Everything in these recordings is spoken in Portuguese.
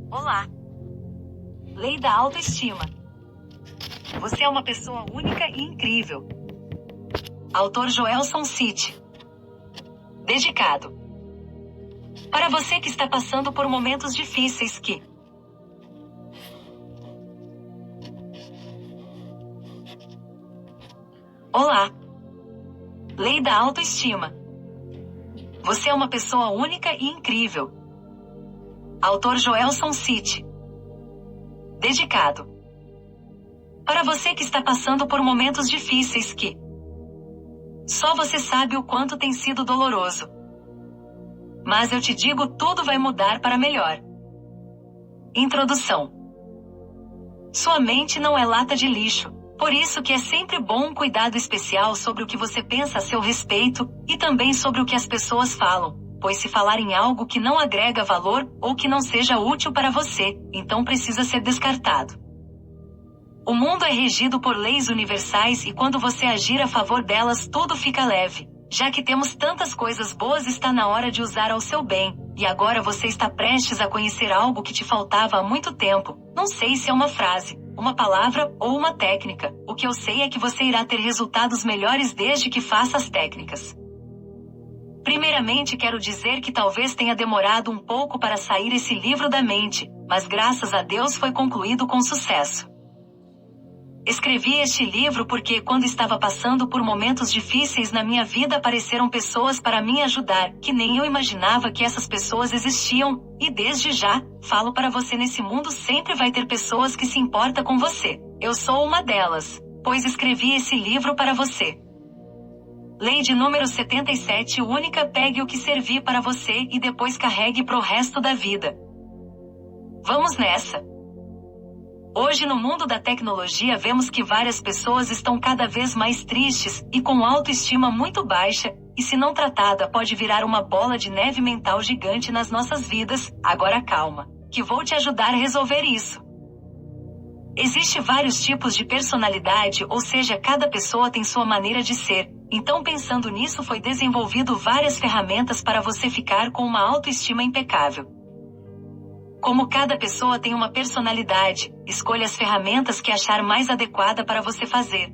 Olá. Lei da autoestima. Você é uma pessoa única e incrível. Autor Joelson City. Dedicado. Para você que está passando por momentos difíceis que... Olá. Lei da autoestima. Você é uma pessoa única e incrível. Autor Joelson City. Dedicado. Para você que está passando por momentos difíceis que... Só você sabe o quanto tem sido doloroso. Mas eu te digo, tudo vai mudar para melhor. Introdução. Sua mente não é lata de lixo, por isso que é sempre bom um cuidado especial sobre o que você pensa a seu respeito, e também sobre o que as pessoas falam, pois se falarem algo que não agrega valor, ou que não seja útil para você, então precisa ser descartado. O mundo é regido por leis universais e quando você agir a favor delas tudo fica leve. Já que temos tantas coisas boas, está na hora de usar ao seu bem, e agora você está prestes a conhecer algo que te faltava há muito tempo. Não sei se é uma frase, uma palavra ou uma técnica. O que eu sei é que você irá ter resultados melhores desde que faça as técnicas. Primeiramente quero dizer que talvez tenha demorado um pouco para sair esse livro da mente, mas graças a Deus foi concluído com sucesso. Escrevi este livro porque quando estava passando por momentos difíceis na minha vida apareceram pessoas para me ajudar, que nem eu imaginava que essas pessoas existiam, e desde já, falo para você, nesse mundo sempre vai ter pessoas que se importam com você. Eu sou uma delas, pois escrevi esse livro para você. Lei de número 77 única: pegue o que servir para você e depois carregue pro resto da vida. Vamos nessa! Hoje no mundo da tecnologia vemos que várias pessoas estão cada vez mais tristes e com autoestima muito baixa, e se não tratada pode virar uma bola de neve mental gigante nas nossas vidas. Agora calma, que vou te ajudar a resolver isso. Existem vários tipos de personalidade, ou seja, cada pessoa tem sua maneira de ser, então pensando nisso foi desenvolvido várias ferramentas para você ficar com uma autoestima impecável. Como cada pessoa tem uma personalidade, escolha as ferramentas que achar mais adequada para você fazer.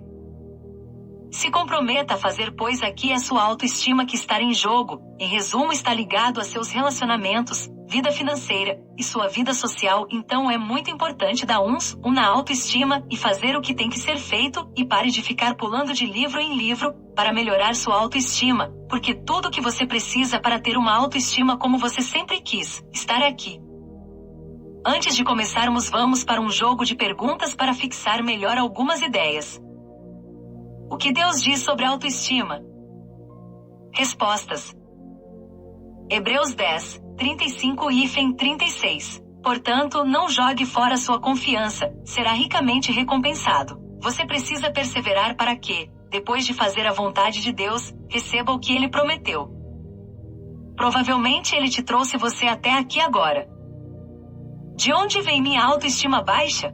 Se comprometa a fazer, pois aqui é sua autoestima que está em jogo. Em resumo, está ligado a seus relacionamentos, vida financeira e sua vida social. Então é muito importante dar um na autoestima e fazer o que tem que ser feito, e pare de ficar pulando de livro em livro para melhorar sua autoestima, porque tudo o que você precisa para ter uma autoestima como você sempre quis, estar aqui. Antes de começarmos, vamos para um jogo de perguntas para fixar melhor algumas ideias. O que Deus diz sobre autoestima? Respostas. Hebreus 10, 35-36. Portanto, não jogue fora sua confiança, será ricamente recompensado. Você precisa perseverar para que, depois de fazer a vontade de Deus, receba o que Ele prometeu. Provavelmente Ele te trouxe você até aqui agora. De onde vem minha autoestima baixa?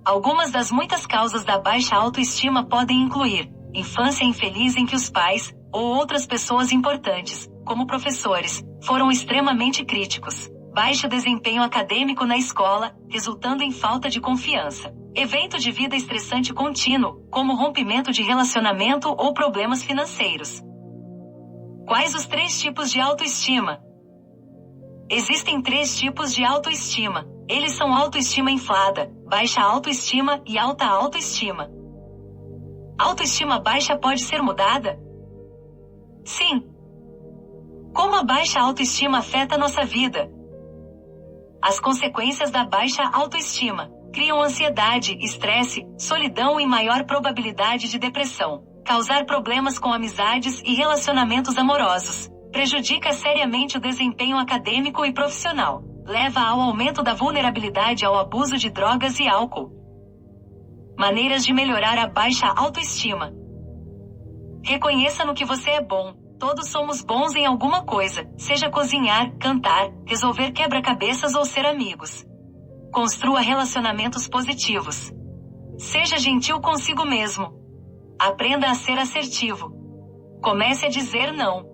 Algumas das muitas causas da baixa autoestima podem incluir infância infeliz em que os pais, ou outras pessoas importantes, como professores, foram extremamente críticos, baixo desempenho acadêmico na escola, resultando em falta de confiança, evento de vida estressante contínuo, como rompimento de relacionamento ou problemas financeiros. Quais os 3 tipos de autoestima? Existem 3 tipos de autoestima. Eles são autoestima inflada, baixa autoestima e alta autoestima. Autoestima baixa pode ser mudada? Sim. Como a baixa autoestima afeta nossa vida? As consequências da baixa autoestima criam ansiedade, estresse, solidão e maior probabilidade de depressão, causar problemas com amizades e relacionamentos amorosos. Prejudica seriamente o desempenho acadêmico e profissional. Leva ao aumento da vulnerabilidade ao abuso de drogas e álcool. Maneiras de melhorar a baixa autoestima. Reconheça no que você é bom. Todos somos bons em alguma coisa, seja cozinhar, cantar, resolver quebra-cabeças ou ser amigos. Construa relacionamentos positivos. Seja gentil consigo mesmo. Aprenda a ser assertivo. Comece a dizer não.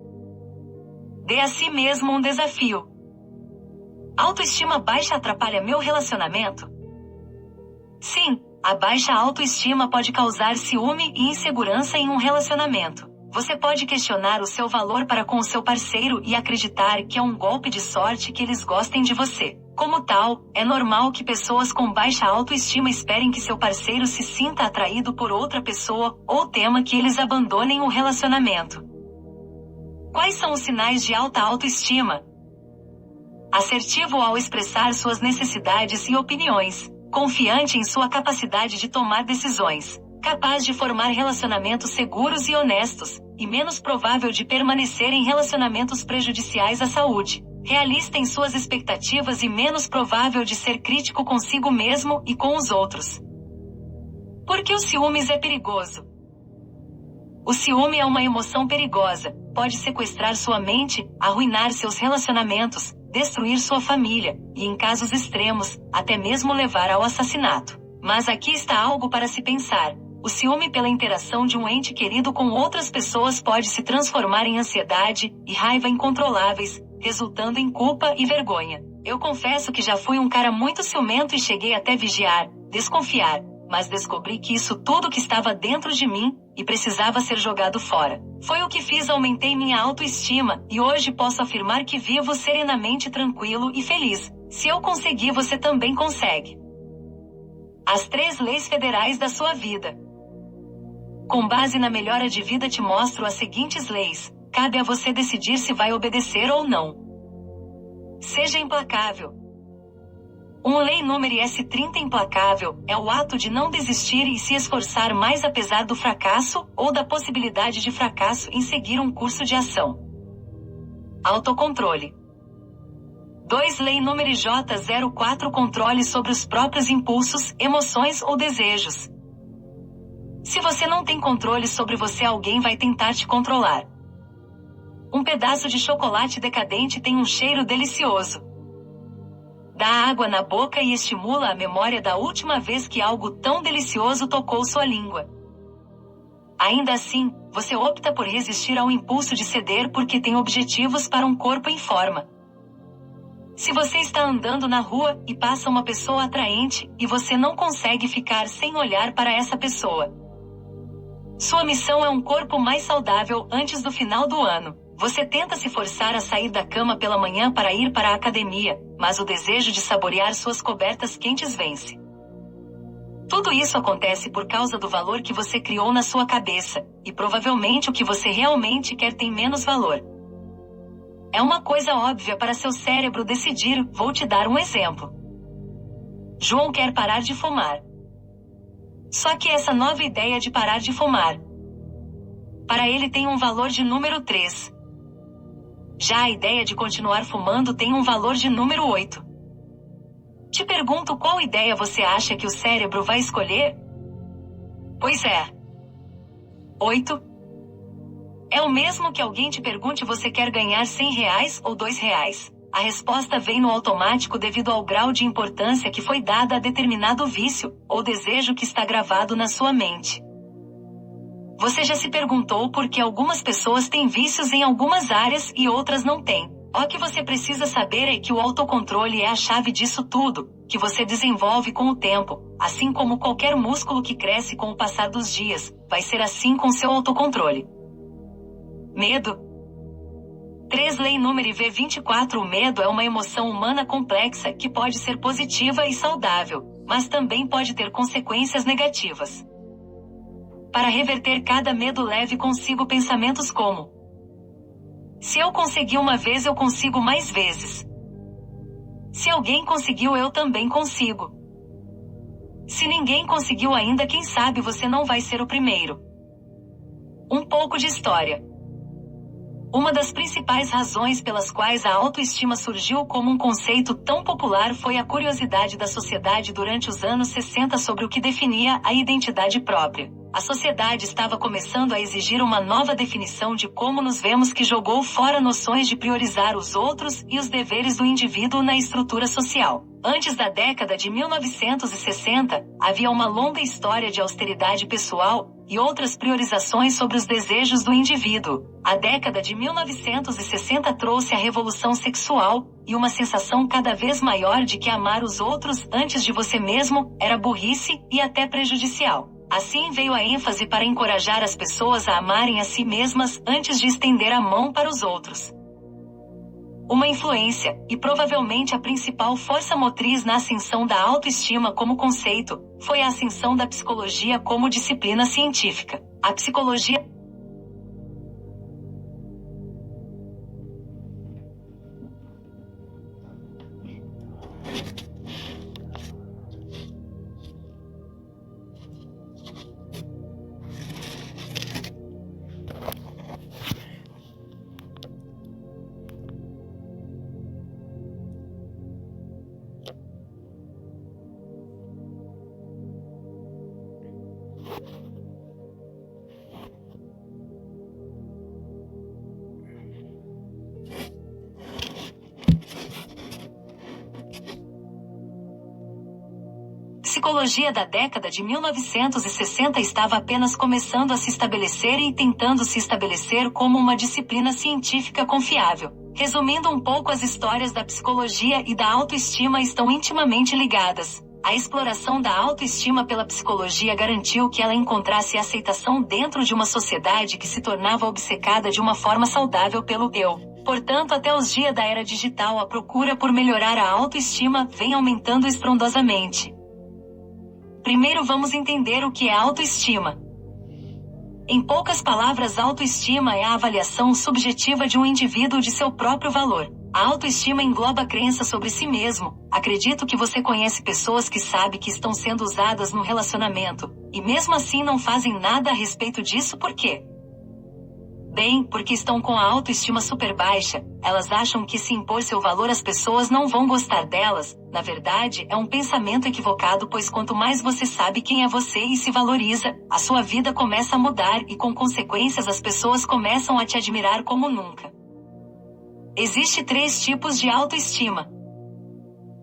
Dê a si mesmo um desafio. Autoestima baixa atrapalha meu relacionamento? Sim, a baixa autoestima pode causar ciúme e insegurança em um relacionamento. Você pode questionar o seu valor para com o seu parceiro e acreditar que é um golpe de sorte que eles gostem de você. Como tal, é normal que pessoas com baixa autoestima esperem que seu parceiro se sinta atraído por outra pessoa ou tema que eles abandonem o relacionamento. Quais são os sinais de alta autoestima? Assertivo ao expressar suas necessidades e opiniões. Confiante em sua capacidade de tomar decisões. Capaz de formar relacionamentos seguros e honestos, e menos provável de permanecer em relacionamentos prejudiciais à saúde. Realista em suas expectativas e menos provável de ser crítico consigo mesmo e com os outros. Por que o ciúmes é perigoso? O ciúme é uma emoção perigosa, pode sequestrar sua mente, arruinar seus relacionamentos, destruir sua família, e em casos extremos, até mesmo levar ao assassinato. Mas aqui está algo para se pensar. O ciúme pela interação de um ente querido com outras pessoas pode se transformar em ansiedade e raiva incontroláveis, resultando em culpa e vergonha. Eu confesso que já fui um cara muito ciumento e cheguei até vigiar, desconfiar, mas descobri que isso tudo que estava dentro de mim, e precisava ser jogado fora. Foi o que fiz, aumentei minha autoestima, e hoje posso afirmar que vivo serenamente tranquilo e feliz. Se eu consegui, você também consegue. As 3 leis federais da sua vida. Com base na melhora de vida te mostro as seguintes leis. Cabe a você decidir se vai obedecer ou não. Seja implacável. Lei número S30 implacável é o ato de não desistir e se esforçar mais apesar do fracasso ou da possibilidade de fracasso em seguir um curso de ação. Autocontrole. 2. Lei número J04 controle sobre os próprios impulsos, emoções ou desejos. Se você não tem controle sobre você, alguém vai tentar te controlar. Um pedaço de chocolate decadente tem um cheiro delicioso. Dá água na boca e estimula a memória da última vez que algo tão delicioso tocou sua língua. Ainda assim, você opta por resistir ao impulso de ceder porque tem objetivos para um corpo em forma. Se você está andando na rua e passa uma pessoa atraente e você não consegue ficar sem olhar para essa pessoa. Sua missão é um corpo mais saudável antes do final do ano. Você tenta se forçar a sair da cama pela manhã para ir para a academia, mas o desejo de saborear suas cobertas quentes vence. Tudo isso acontece por causa do valor que você criou na sua cabeça, e provavelmente o que você realmente quer tem menos valor. É uma coisa óbvia para seu cérebro decidir. Vou te dar um exemplo. João quer parar de fumar. Só que essa nova ideia de parar de fumar, para ele tem um valor de número 3. Já a ideia de continuar fumando tem um valor de número 8. Te pergunto, qual ideia você acha que o cérebro vai escolher? Pois é. 8. É o mesmo que alguém te pergunte: você quer ganhar R$100 ou R$2? A resposta vem no automático devido ao grau de importância que foi dada a determinado vício, ou desejo que está gravado na sua mente. Você já se perguntou por que algumas pessoas têm vícios em algumas áreas e outras não têm? O que você precisa saber é que o autocontrole é a chave disso tudo, que você desenvolve com o tempo, assim como qualquer músculo que cresce com o passar dos dias, vai ser assim com seu autocontrole. Medo. 3. Lei número V24. O medo é uma emoção humana complexa que pode ser positiva e saudável, mas também pode ter consequências negativas. Para reverter cada medo, leve consigo pensamentos como: se eu consegui uma vez, eu consigo mais vezes. Se alguém conseguiu, eu também consigo. Se ninguém conseguiu ainda, quem sabe você não vai ser o primeiro. Um pouco de história. Uma das principais razões pelas quais a autoestima surgiu como um conceito tão popular foi a curiosidade da sociedade durante os anos 60 sobre o que definia a identidade própria. A sociedade estava começando a exigir uma nova definição de como nos vemos que jogou fora noções de priorizar os outros e os deveres do indivíduo na estrutura social. Antes da década de 1960, havia uma longa história de austeridade pessoal e outras priorizações sobre os desejos do indivíduo. A década de 1960 trouxe a revolução sexual e uma sensação cada vez maior de que amar os outros antes de você mesmo era burrice e até prejudicial. Assim veio a ênfase para encorajar as pessoas a amarem a si mesmas antes de estender a mão para os outros. Uma influência, e provavelmente a principal força motriz na ascensão da autoestima como conceito, foi a ascensão da psicologia como disciplina científica. A psicologia psicologia da década de 1960 estava apenas começando a se estabelecer e tentando se estabelecer como uma disciplina científica confiável. Resumindo um pouco, as histórias da psicologia e da autoestima estão intimamente ligadas. A exploração da autoestima pela psicologia garantiu que ela encontrasse aceitação dentro de uma sociedade que se tornava obcecada de uma forma saudável pelo eu. Portanto, até os dias da era digital, a procura por melhorar a autoestima vem aumentando estrondosamente. Primeiro vamos entender o que é autoestima. Em poucas palavras, autoestima é a avaliação subjetiva de um indivíduo de seu próprio valor. A autoestima engloba a crença sobre si mesmo. Acredito que você conhece pessoas que sabem que estão sendo usadas no relacionamento, e mesmo assim não fazem nada a respeito disso. Por quê? Bem, porque estão com a autoestima super baixa. Elas acham que se impor seu valor as pessoas não vão gostar delas. Na verdade, é um pensamento equivocado, pois quanto mais você sabe quem é você e se valoriza, a sua vida começa a mudar e com consequências as pessoas começam a te admirar como nunca. Existem 3 tipos de autoestima.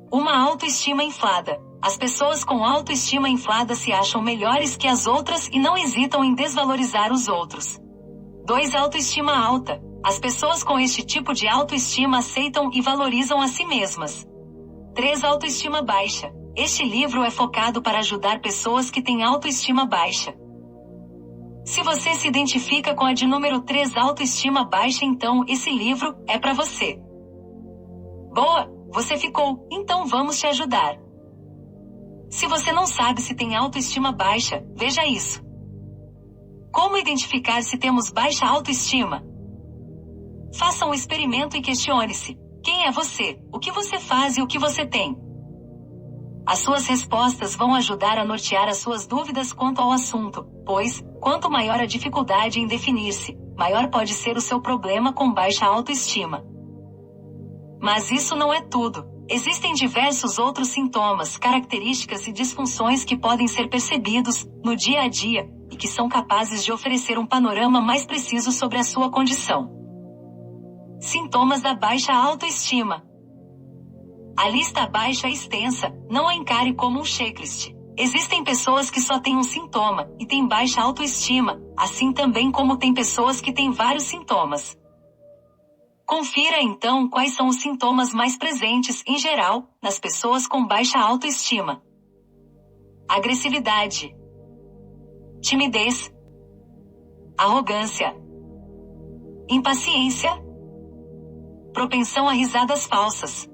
Uma autoestima inflada. As pessoas com autoestima inflada se acham melhores que as outras e não hesitam em desvalorizar os outros. 2. Autoestima alta. As pessoas com este tipo de autoestima aceitam e valorizam a si mesmas. 3. Autoestima baixa. Este livro é focado para ajudar pessoas que têm autoestima baixa. Se você se identifica com a de número 3, autoestima baixa, então esse livro é para você. Boa, você ficou, então vamos te ajudar. Se você não sabe se tem autoestima baixa, veja isso. Como identificar se temos baixa autoestima? Faça um experimento e questione-se: quem é você, o que você faz e o que você tem? As suas respostas vão ajudar a nortear as suas dúvidas quanto ao assunto, pois, quanto maior a dificuldade em definir-se, maior pode ser o seu problema com baixa autoestima. Mas isso não é tudo. Existem diversos outros sintomas, características e disfunções que podem ser percebidos no dia a dia e que são capazes de oferecer um panorama mais preciso sobre a sua condição. Sintomas da baixa autoestima. A lista baixa é extensa, não a encare como um checklist. Existem pessoas que só têm um sintoma e têm baixa autoestima, assim também como tem pessoas que têm vários sintomas. Confira então quais são os sintomas mais presentes, em geral, nas pessoas com baixa autoestima. Agressividade, timidez, arrogância, impaciência, propensão a risadas falsas,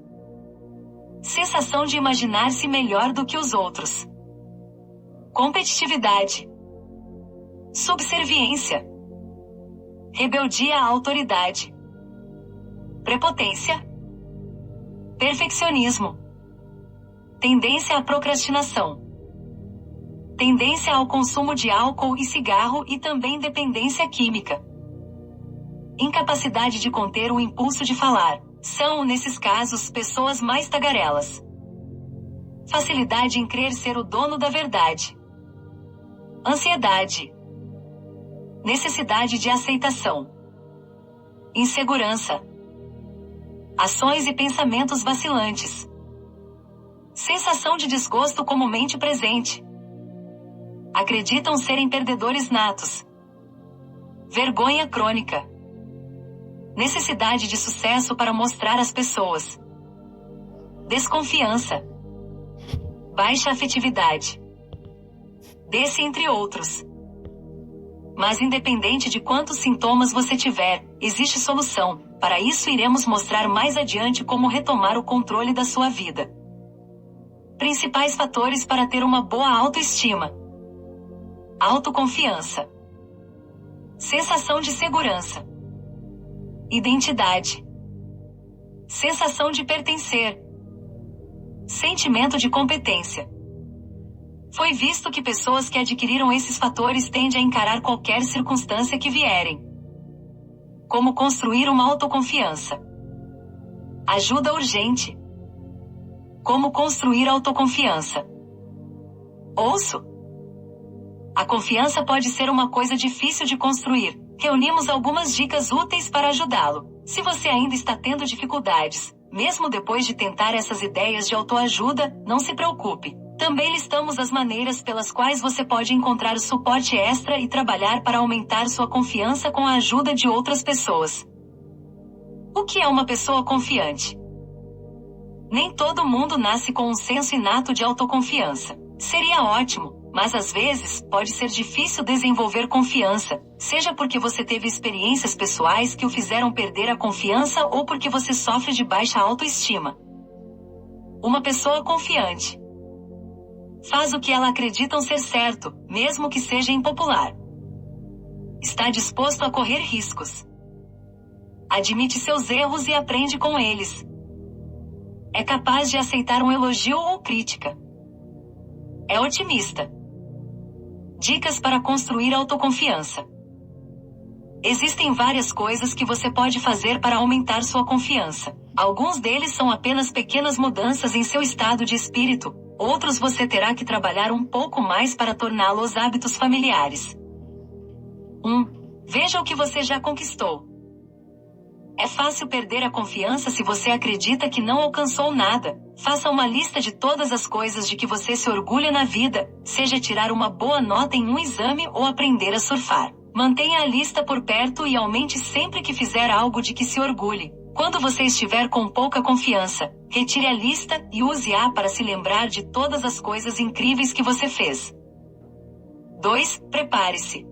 sensação de imaginar-se melhor do que os outros, competitividade, subserviência, rebeldia à autoridade, prepotência, perfeccionismo, tendência à procrastinação, tendência ao consumo de álcool e cigarro e também dependência química. Incapacidade de conter o impulso de falar. São, nesses casos, pessoas mais tagarelas. Facilidade em crer ser o dono da verdade. Ansiedade. Necessidade de aceitação. Insegurança. Ações e pensamentos vacilantes. Sensação de desgosto comumente presente. Acreditam serem perdedores natos. Vergonha crônica. Necessidade de sucesso para mostrar às pessoas. Desconfiança. Baixa afetividade. Desse entre outros. Mas independente de quantos sintomas você tiver, existe solução. Para isso iremos mostrar mais adiante como retomar o controle da sua vida. Principais fatores para ter uma boa autoestima. Autoconfiança. Sensação de segurança. Identidade. Sensação de pertencer. Sentimento de competência. Foi visto que pessoas que adquiriram esses fatores tendem a encarar qualquer circunstância que vierem. Como construir uma autoconfiança? Ajuda urgente. Como construir autoconfiança? Ouço. A confiança pode ser uma coisa difícil de construir. Reunimos algumas dicas úteis para ajudá-lo. Se você ainda está tendo dificuldades, mesmo depois de tentar essas ideias de autoajuda, não se preocupe. Também listamos as maneiras pelas quais você pode encontrar suporte extra e trabalhar para aumentar sua confiança com a ajuda de outras pessoas. O que é uma pessoa confiante? Nem todo mundo nasce com um senso inato de autoconfiança. Seria ótimo, mas às vezes pode ser difícil desenvolver confiança, seja porque você teve experiências pessoais que o fizeram perder a confiança ou porque você sofre de baixa autoestima. Uma pessoa confiante faz o que ela acredita ser certo, mesmo que seja impopular. Está disposto a correr riscos. Admite seus erros e aprende com eles. É capaz de aceitar um elogio ou crítica. É otimista. Dicas para construir autoconfiança. Existem várias coisas que você pode fazer para aumentar sua confiança. Alguns deles são apenas pequenas mudanças em seu estado de espírito. Outros você terá que trabalhar um pouco mais para torná-los hábitos familiares. 1. Veja o que você já conquistou. É fácil perder a confiança se você acredita que não alcançou nada. Faça uma lista de todas as coisas de que você se orgulha na vida, seja tirar uma boa nota em um exame ou aprender a surfar. Mantenha a lista por perto e aumente sempre que fizer algo de que se orgulhe. Quando você estiver com pouca confiança, retire a lista e use-a para se lembrar de todas as coisas incríveis que você fez. 2. Prepare-se.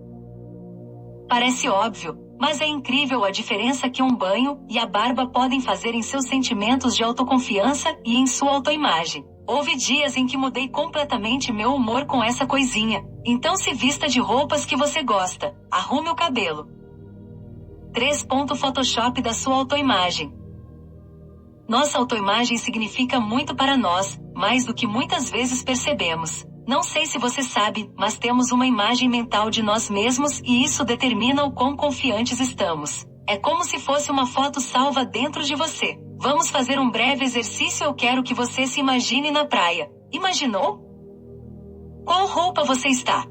Parece óbvio, mas é incrível a diferença que um banho e a barba podem fazer em seus sentimentos de autoconfiança e em sua autoimagem. Houve dias em que mudei completamente meu humor com essa coisinha. Então se vista de roupas que você gosta. Arrume o cabelo. 3. Photoshop da sua autoimagem. Nossa autoimagem significa muito para nós, mais do que muitas vezes percebemos. Não sei se você sabe, mas temos uma imagem mental de nós mesmos e isso determina o quão confiantes estamos. É como se fosse uma foto salva dentro de você. Vamos fazer um breve exercício. Eu quero que você se imagine na praia. Imaginou? Qual roupa você está?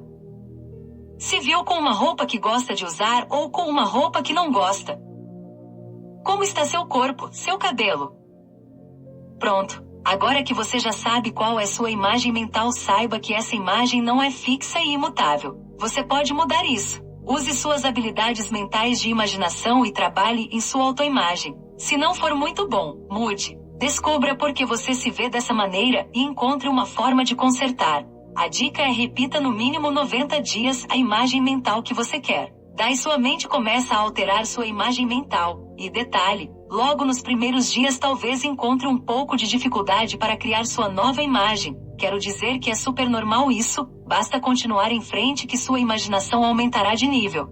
Se viu com uma roupa que gosta de usar ou com uma roupa que não gosta? Como está seu corpo, seu cabelo? Pronto. Agora que você já sabe qual é sua imagem mental, saiba que essa imagem não é fixa e imutável. Você pode mudar isso. Use suas habilidades mentais de imaginação e trabalhe em sua autoimagem. Se não for muito bom, mude. Descubra por que você se vê dessa maneira e encontre uma forma de consertar. A dica é: repita no mínimo 90 dias a imagem mental que você quer. Daí sua mente começa a alterar sua imagem mental. E detalhe, logo nos primeiros dias talvez encontre um pouco de dificuldade para criar sua nova imagem. Quero dizer que é super normal isso, basta continuar em frente que sua imaginação aumentará de nível.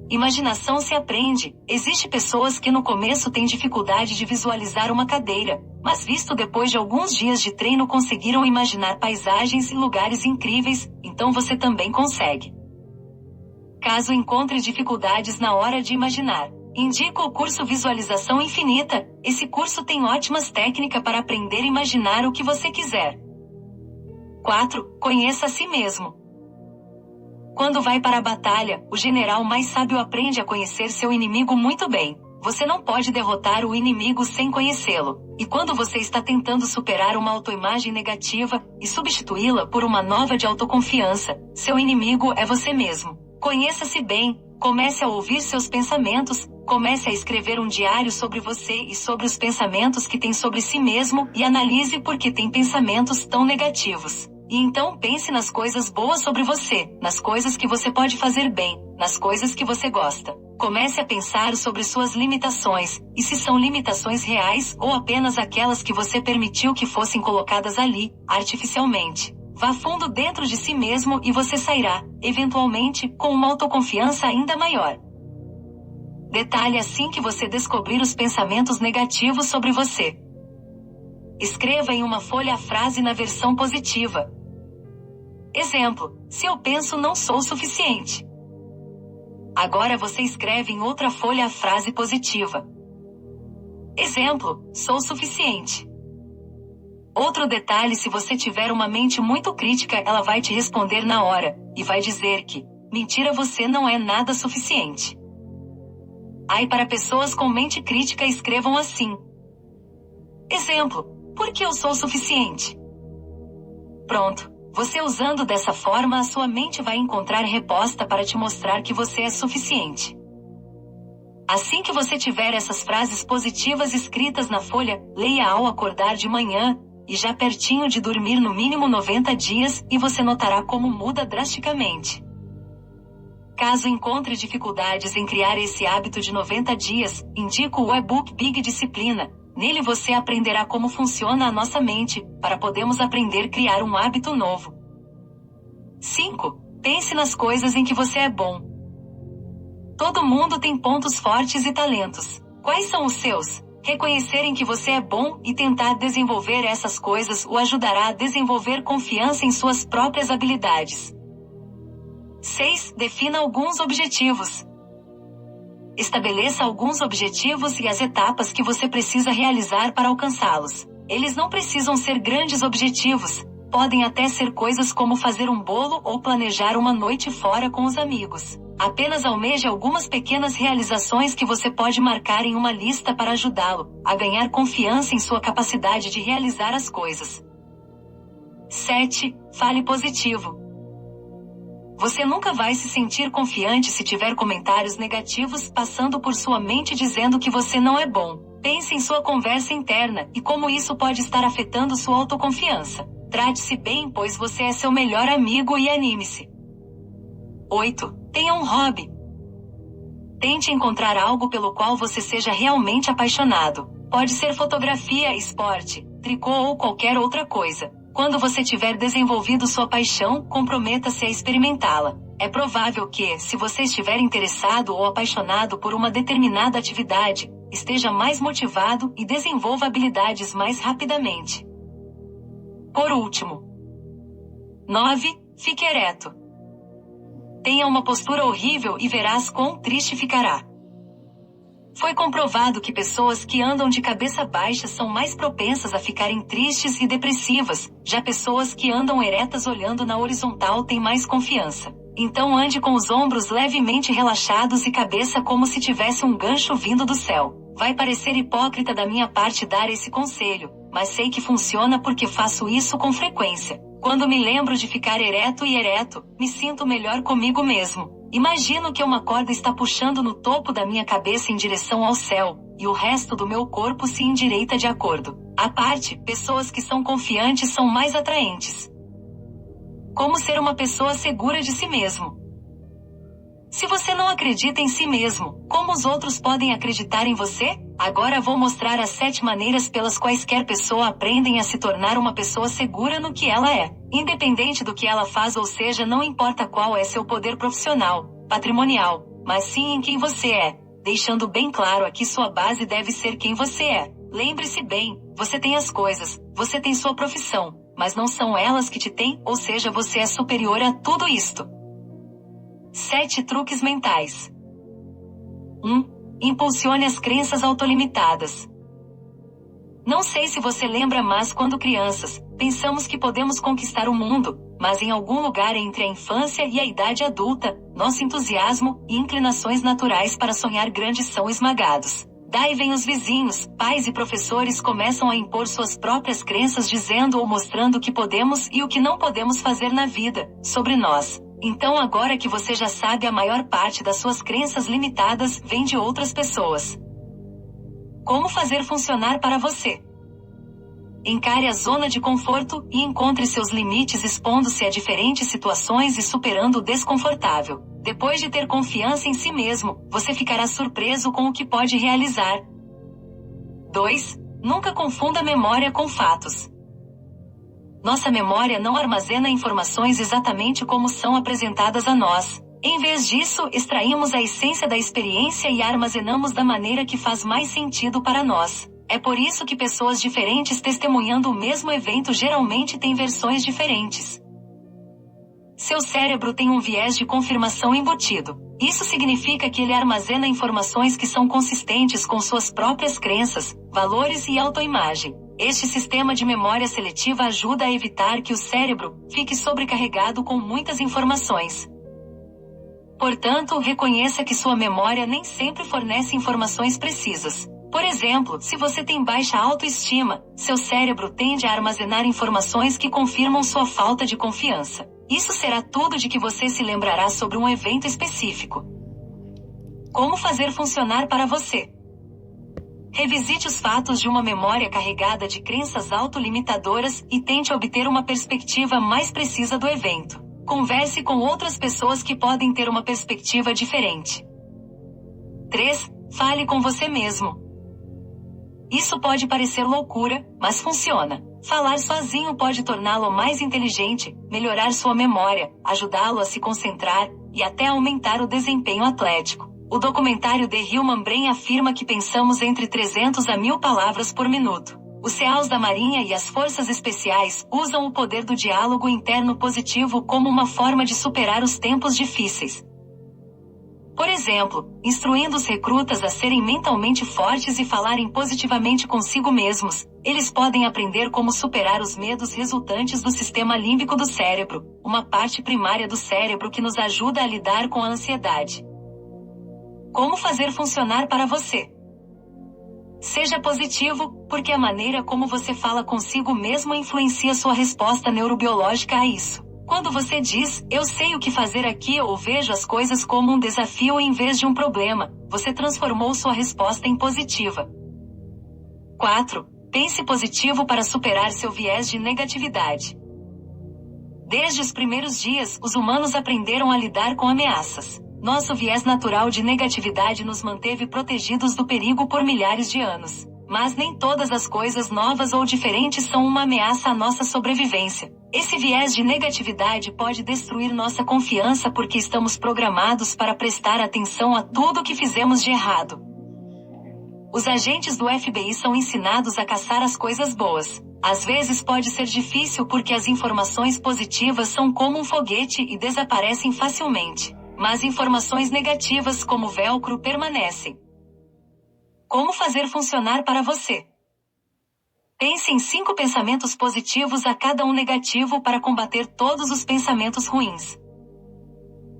Imaginação se aprende. Existem pessoas que no começo têm dificuldade de visualizar uma cadeira, mas visto depois de alguns dias de treino conseguiram imaginar paisagens e lugares incríveis, então você também consegue. Caso encontre dificuldades na hora de imaginar, indico o curso Visualização Infinita. Esse curso tem ótimas técnicas para aprender a imaginar o que você quiser. 4. Conheça a si mesmo. Quando vai para a batalha, o general mais sábio aprende a conhecer seu inimigo muito bem. Você não pode derrotar o inimigo sem conhecê-lo. E quando você está tentando superar uma autoimagem negativa e substituí-la por uma nova de autoconfiança, seu inimigo é você mesmo. Conheça-se bem, comece a ouvir seus pensamentos, comece a escrever um diário sobre você e sobre os pensamentos que tem sobre si mesmo e analise por que tem pensamentos tão negativos. E então pense nas coisas boas sobre você, nas coisas que você pode fazer bem, nas coisas que você gosta. Comece a pensar sobre suas limitações, e se são limitações reais ou apenas aquelas que você permitiu que fossem colocadas ali, artificialmente. Vá fundo dentro de si mesmo e você sairá, eventualmente, com uma autoconfiança ainda maior. Detalhe assim que você descobrir os pensamentos negativos sobre você. Escreva em uma folha a frase na versão positiva. Exemplo: se eu penso não sou suficiente. Agora você escreve em outra folha a frase positiva. Exemplo: sou suficiente. Outro detalhe: se você tiver uma mente muito crítica, ela vai te responder na hora, e vai dizer que, mentira, você não é nada suficiente. Ai, para pessoas com mente crítica, escrevam assim. Exemplo: porque eu sou suficiente. Pronto. Você usando dessa forma, a sua mente vai encontrar resposta para te mostrar que você é suficiente. Assim que você tiver essas frases positivas escritas na folha, leia ao acordar de manhã, e já pertinho de dormir no mínimo 90 dias, e você notará como muda drasticamente. Caso encontre dificuldades em criar esse hábito de 90 dias, indico o e-book Big Disciplina. Nele você aprenderá como funciona a nossa mente, para podermos aprender a criar um hábito novo. 5. Pense nas coisas em que você é bom. Todo mundo tem pontos fortes e talentos. Quais são os seus? Reconhecer em que você é bom e tentar desenvolver essas coisas o ajudará a desenvolver confiança em suas próprias habilidades. 6. Defina alguns objetivos. Estabeleça alguns objetivos e as etapas que você precisa realizar para alcançá-los. Eles não precisam ser grandes objetivos, podem até ser coisas como fazer um bolo ou planejar uma noite fora com os amigos. Apenas almeje algumas pequenas realizações que você pode marcar em uma lista para ajudá-lo a ganhar confiança em sua capacidade de realizar as coisas. 7. Fale positivo. Você nunca vai se sentir confiante se tiver comentários negativos passando por sua mente dizendo que você não é bom. Pense em sua conversa interna e como isso pode estar afetando sua autoconfiança. Trate-se bem, pois você é seu melhor amigo, e anime-se. 8. Tenha um hobby. Tente encontrar algo pelo qual você seja realmente apaixonado. Pode ser fotografia, esporte, tricô ou qualquer outra coisa. Quando você tiver desenvolvido sua paixão, comprometa-se a experimentá-la. É provável que, se você estiver interessado ou apaixonado por uma determinada atividade, esteja mais motivado e desenvolva habilidades mais rapidamente. Por último. 9. Fique ereto. Tenha uma postura horrível e verás quão triste ficará. Foi comprovado que pessoas que andam de cabeça baixa são mais propensas a ficarem tristes e depressivas, já pessoas que andam eretas olhando na horizontal têm mais confiança. Então ande com os ombros levemente relaxados e cabeça como se tivesse um gancho vindo do céu. Vai parecer hipócrita da minha parte dar esse conselho, mas sei que funciona porque faço isso com frequência. Quando me lembro de ficar ereto, me sinto melhor comigo mesmo. Imagino que uma corda está puxando no topo da minha cabeça em direção ao céu, e o resto do meu corpo se endireita de acordo. À parte, pessoas que são confiantes são mais atraentes. Como ser uma pessoa segura de si mesmo? Se você não acredita em si mesmo, como os outros podem acreditar em você? Agora vou mostrar as 7 maneiras pelas quais qualquer pessoa aprendem a se tornar uma pessoa segura no que ela é. Independente do que ela faz, ou seja, não importa qual é seu poder profissional, patrimonial, mas sim em quem você é. Deixando bem claro aqui, sua base deve ser quem você é. Lembre-se bem, você tem as coisas, você tem sua profissão, mas não são elas que te têm, ou seja, você é superior a tudo isto. 7 truques mentais. 1. Impulsione as crenças autolimitadas. Não sei se você lembra, mas quando crianças, pensamos que podemos conquistar o mundo, mas em algum lugar entre a infância e a idade adulta, nosso entusiasmo e inclinações naturais para sonhar grandes são esmagados. Daí vem os vizinhos, pais e professores começam a impor suas próprias crenças dizendo ou mostrando o que podemos e o que não podemos fazer na vida, sobre nós. Então agora que você já sabe, a maior parte das suas crenças limitadas vem de outras pessoas. Como fazer funcionar para você? Encare a zona de conforto e encontre seus limites expondo-se a diferentes situações e superando o desconfortável. Depois de ter confiança em si mesmo, você ficará surpreso com o que pode realizar. 2. Nunca confunda memória com fatos. Nossa memória não armazena informações exatamente como são apresentadas a nós. Em vez disso, extraímos a essência da experiência e a armazenamos da maneira que faz mais sentido para nós. É por isso que pessoas diferentes testemunhando o mesmo evento geralmente têm versões diferentes. Seu cérebro tem um viés de confirmação embutido. Isso significa que ele armazena informações que são consistentes com suas próprias crenças, valores e autoimagem. Este sistema de memória seletiva ajuda a evitar que o cérebro fique sobrecarregado com muitas informações. Portanto, reconheça que sua memória nem sempre fornece informações precisas. Por exemplo, se você tem baixa autoestima, seu cérebro tende a armazenar informações que confirmam sua falta de confiança. Isso será tudo de que você se lembrará sobre um evento específico. Como fazer funcionar para você? Revisite os fatos de uma memória carregada de crenças autolimitadoras e tente obter uma perspectiva mais precisa do evento. Converse com outras pessoas que podem ter uma perspectiva diferente. 3. Fale com você mesmo. Isso pode parecer loucura, mas funciona. Falar sozinho pode torná-lo mais inteligente, melhorar sua memória, ajudá-lo a se concentrar e até aumentar o desempenho atlético. O documentário The Human Brain afirma que pensamos entre 300 a 1000 palavras por minuto. Os CEAs da Marinha e as Forças Especiais usam o poder do diálogo interno positivo como uma forma de superar os tempos difíceis. Por exemplo, instruindo os recrutas a serem mentalmente fortes e falarem positivamente consigo mesmos, eles podem aprender como superar os medos resultantes do sistema límbico do cérebro, uma parte primária do cérebro que nos ajuda a lidar com a ansiedade. Como fazer funcionar para você? Seja positivo, porque a maneira como você fala consigo mesmo influencia sua resposta neurobiológica a isso. Quando você diz, eu sei o que fazer aqui ou vejo as coisas como um desafio em vez de um problema, você transformou sua resposta em positiva. 4. Pense positivo para superar seu viés de negatividade. Desde os primeiros dias, os humanos aprenderam a lidar com ameaças. Nosso viés natural de negatividade nos manteve protegidos do perigo por milhares de anos. Mas nem todas as coisas novas ou diferentes são uma ameaça à nossa sobrevivência. Esse viés de negatividade pode destruir nossa confiança porque estamos programados para prestar atenção a tudo o que fizemos de errado. Os agentes do FBI são ensinados a caçar as coisas boas. Às vezes pode ser difícil porque as informações positivas são como um foguete e desaparecem facilmente. Mas informações negativas como velcro permanecem. Como fazer funcionar para você? Pense em 5 pensamentos positivos a cada um negativo para combater todos os pensamentos ruins.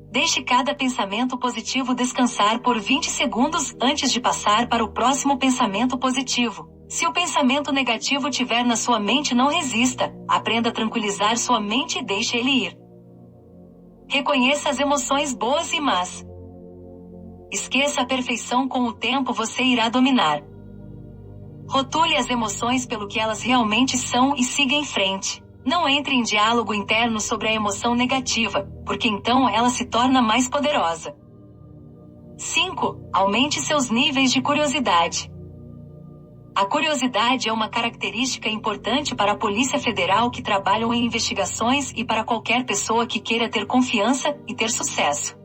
Deixe cada pensamento positivo descansar por 20 segundos antes de passar para o próximo pensamento positivo. Se o pensamento negativo tiver na sua mente, não resista, aprenda a tranquilizar sua mente e deixe ele ir. Reconheça as emoções boas e más. Esqueça a perfeição, com o tempo você irá dominar. Rotule as emoções pelo que elas realmente são e siga em frente. Não entre em diálogo interno sobre a emoção negativa, porque então ela se torna mais poderosa. 5. Aumente seus níveis de curiosidade. A curiosidade é uma característica importante para a Polícia Federal que trabalham em investigações e para qualquer pessoa que queira ter confiança e ter sucesso.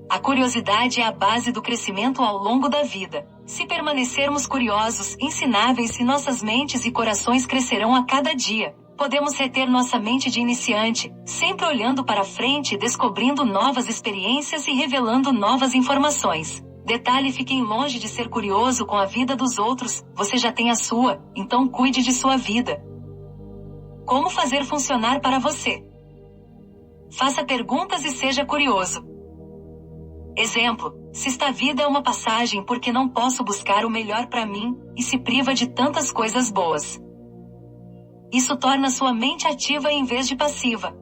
A curiosidade é a base do crescimento ao longo da vida. Se permanecermos curiosos, ensináveis, e nossas mentes e corações crescerão a cada dia. Podemos reter nossa mente de iniciante, sempre olhando para frente e descobrindo novas experiências e revelando novas informações. Detalhe: fiquem longe de ser curioso com a vida dos outros, você já tem a sua, então cuide de sua vida. Como fazer funcionar para você? Faça perguntas e seja curioso. Exemplo: se esta vida é uma passagem, por que não posso buscar o melhor para mim, e se priva de tantas coisas boas? Isso torna sua mente ativa em vez de passiva.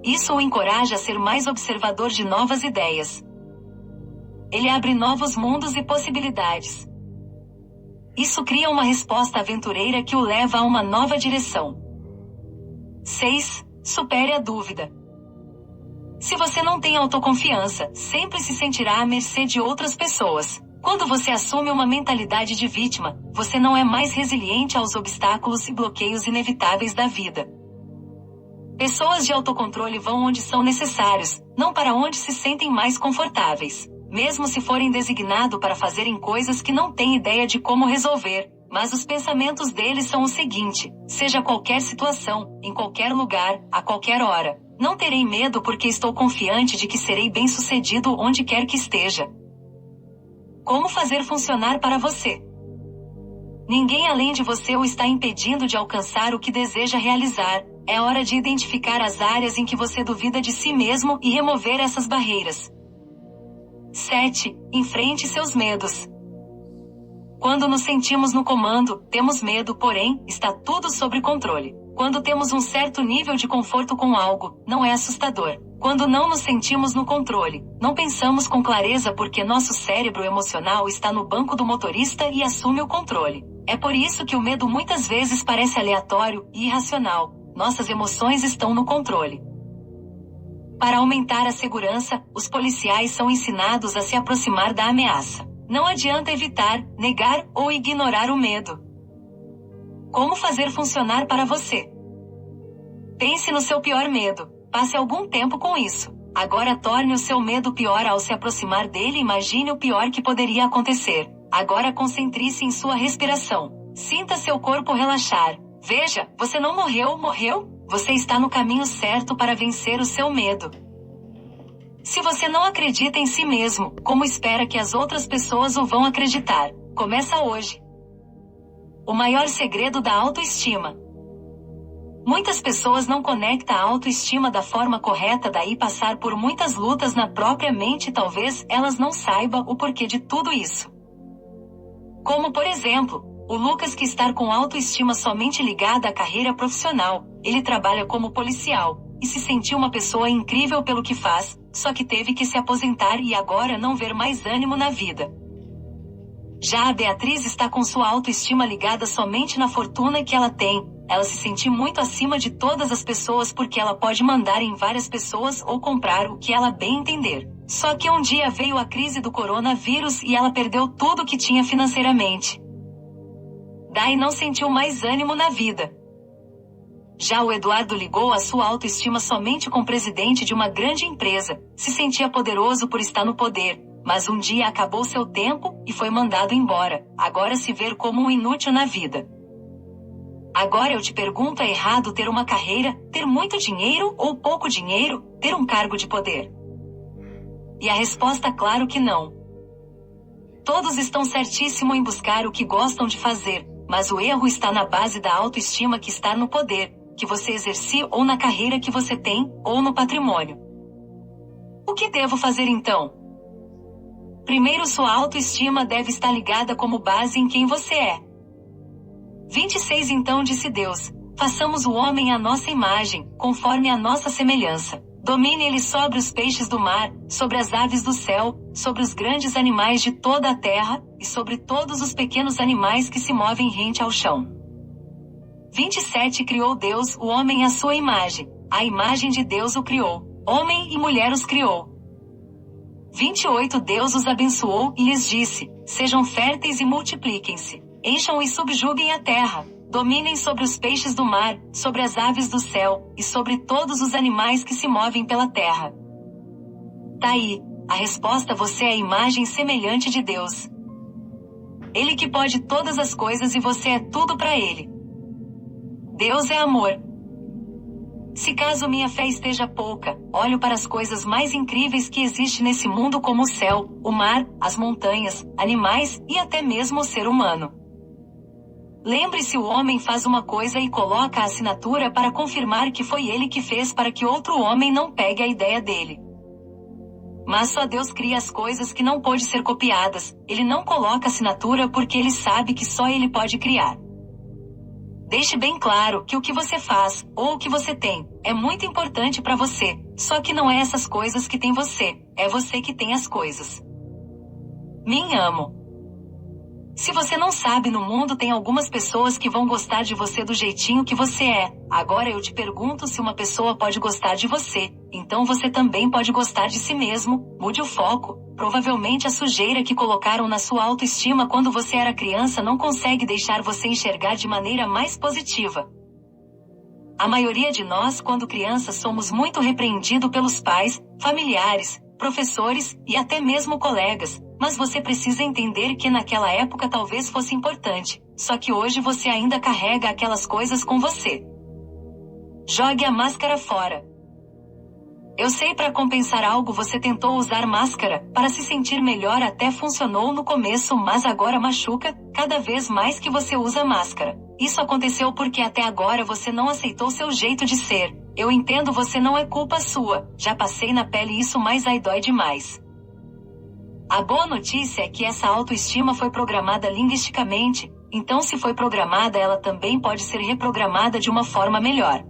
Isso o encoraja a ser mais observador de novas ideias. Ele abre novos mundos e possibilidades. Isso cria uma resposta aventureira que o leva a uma nova direção. 6. Supere a dúvida. Se você não tem autoconfiança, sempre se sentirá à mercê de outras pessoas. Quando você assume uma mentalidade de vítima, você não é mais resiliente aos obstáculos e bloqueios inevitáveis da vida. Pessoas de autocontrole vão onde são necessários, não para onde se sentem mais confortáveis. Mesmo se forem designados para fazerem coisas que não têm ideia de como resolver, mas os pensamentos deles são o seguinte: seja qualquer situação, em qualquer lugar, a qualquer hora. Não terei medo porque estou confiante de que serei bem-sucedido onde quer que esteja. Como fazer funcionar para você? Ninguém além de você o está impedindo de alcançar o que deseja realizar. É hora de identificar as áreas em que você duvida de si mesmo e remover essas barreiras. 7. Enfrente seus medos. Quando nos sentimos no comando, temos medo, porém, está tudo sob controle. Quando temos um certo nível de conforto com algo, não é assustador. Quando não nos sentimos no controle, não pensamos com clareza porque nosso cérebro emocional está no banco do motorista e assume o controle. É por isso que o medo muitas vezes parece aleatório e irracional. Nossas emoções estão no controle. Para aumentar a segurança, os policiais são ensinados a se aproximar da ameaça. Não adianta evitar, negar ou ignorar o medo. Como fazer funcionar para você? Pense no seu pior medo. Passe algum tempo com isso. Agora torne o seu medo pior ao se aproximar dele e imagine o pior que poderia acontecer. Agora concentre-se em sua respiração. Sinta seu corpo relaxar. Veja, você não morreu? Você está no caminho certo para vencer o seu medo. Se você não acredita em si mesmo, como espera que as outras pessoas o vão acreditar? Começa hoje. O maior segredo da autoestima. Muitas pessoas não conectam a autoestima da forma correta, daí passar por muitas lutas na própria mente. Talvez elas não saibam o porquê de tudo isso. Como por exemplo, o Lucas, que está com autoestima somente ligada à carreira profissional. Ele trabalha como policial, e se sentiu uma pessoa incrível pelo que faz, só que teve que se aposentar e agora não ver mais ânimo na vida. Já a Beatriz está com sua autoestima ligada somente na fortuna que ela tem. Ela se sente muito acima de todas as pessoas porque ela pode mandar em várias pessoas ou comprar o que ela bem entender. Só que um dia veio a crise do coronavírus e ela perdeu tudo que tinha financeiramente. Daí não sentiu mais ânimo na vida. Já o Eduardo ligou a sua autoestima somente com o presidente de uma grande empresa, se sentia poderoso por estar no poder, mas um dia acabou seu tempo e foi mandado embora. Agora se vê como um inútil na vida. Agora eu te pergunto: é errado ter uma carreira, ter muito dinheiro ou pouco dinheiro, ter um cargo de poder? E a resposta, claro que não. Todos estão certíssimo em buscar o que gostam de fazer, mas o erro está na base da autoestima que está no poder que você exerce, ou na carreira que você tem, ou no patrimônio. O que devo fazer então? Primeiro, sua autoestima deve estar ligada como base em quem você é. 26 Então disse Deus: façamos o homem à nossa imagem, conforme a nossa semelhança. Domine ele sobre os peixes do mar, sobre as aves do céu, sobre os grandes animais de toda a terra, e sobre todos os pequenos animais que se movem rente ao chão. 27 Criou Deus o homem à sua imagem. A imagem de Deus o criou. Homem e mulher os criou. 28 Deus os abençoou e lhes disse: sejam férteis e multipliquem-se. Encham e subjuguem a terra. Dominem sobre os peixes do mar, sobre as aves do céu, e sobre todos os animais que se movem pela terra. Tá aí a resposta: você é a imagem semelhante de Deus. Ele que pode todas as coisas e você é tudo para ele. Deus é amor. Se caso minha fé esteja pouca, olho para as coisas mais incríveis que existem nesse mundo como o céu, o mar, as montanhas, animais e até mesmo o ser humano. Lembre-se, o homem faz uma coisa e coloca a assinatura para confirmar que foi ele que fez para que outro homem não pegue a ideia dele. Mas só Deus cria as coisas que não pode ser copiadas, ele não coloca assinatura porque ele sabe que só ele pode criar. Deixe bem claro que o que você faz, ou o que você tem, é muito importante para você, só que não é essas coisas que tem você, é você que tem as coisas. Me amo. Se você não sabe, no mundo tem algumas pessoas que vão gostar de você do jeitinho que você é. Agora eu te pergunto, se uma pessoa pode gostar de você, então você também pode gostar de si mesmo. Mude o foco. Provavelmente a sujeira que colocaram na sua autoestima quando você era criança não consegue deixar você enxergar de maneira mais positiva. A maioria de nós, quando crianças, somos muito repreendidos pelos pais, familiares, professores e até mesmo colegas. Mas você precisa entender que naquela época talvez fosse importante, só que hoje você ainda carrega aquelas coisas com você. Jogue a máscara fora. Eu sei, para compensar algo você tentou usar máscara, para se sentir melhor, até funcionou no começo, mas agora machuca, cada vez mais que você usa máscara. Isso aconteceu porque até agora você não aceitou seu jeito de ser. Eu entendo, você, não é culpa sua, já passei na pele isso, mas aí dói demais. A boa notícia é que essa autoestima foi programada linguisticamente, então se foi programada, ela também pode ser reprogramada de uma forma melhor.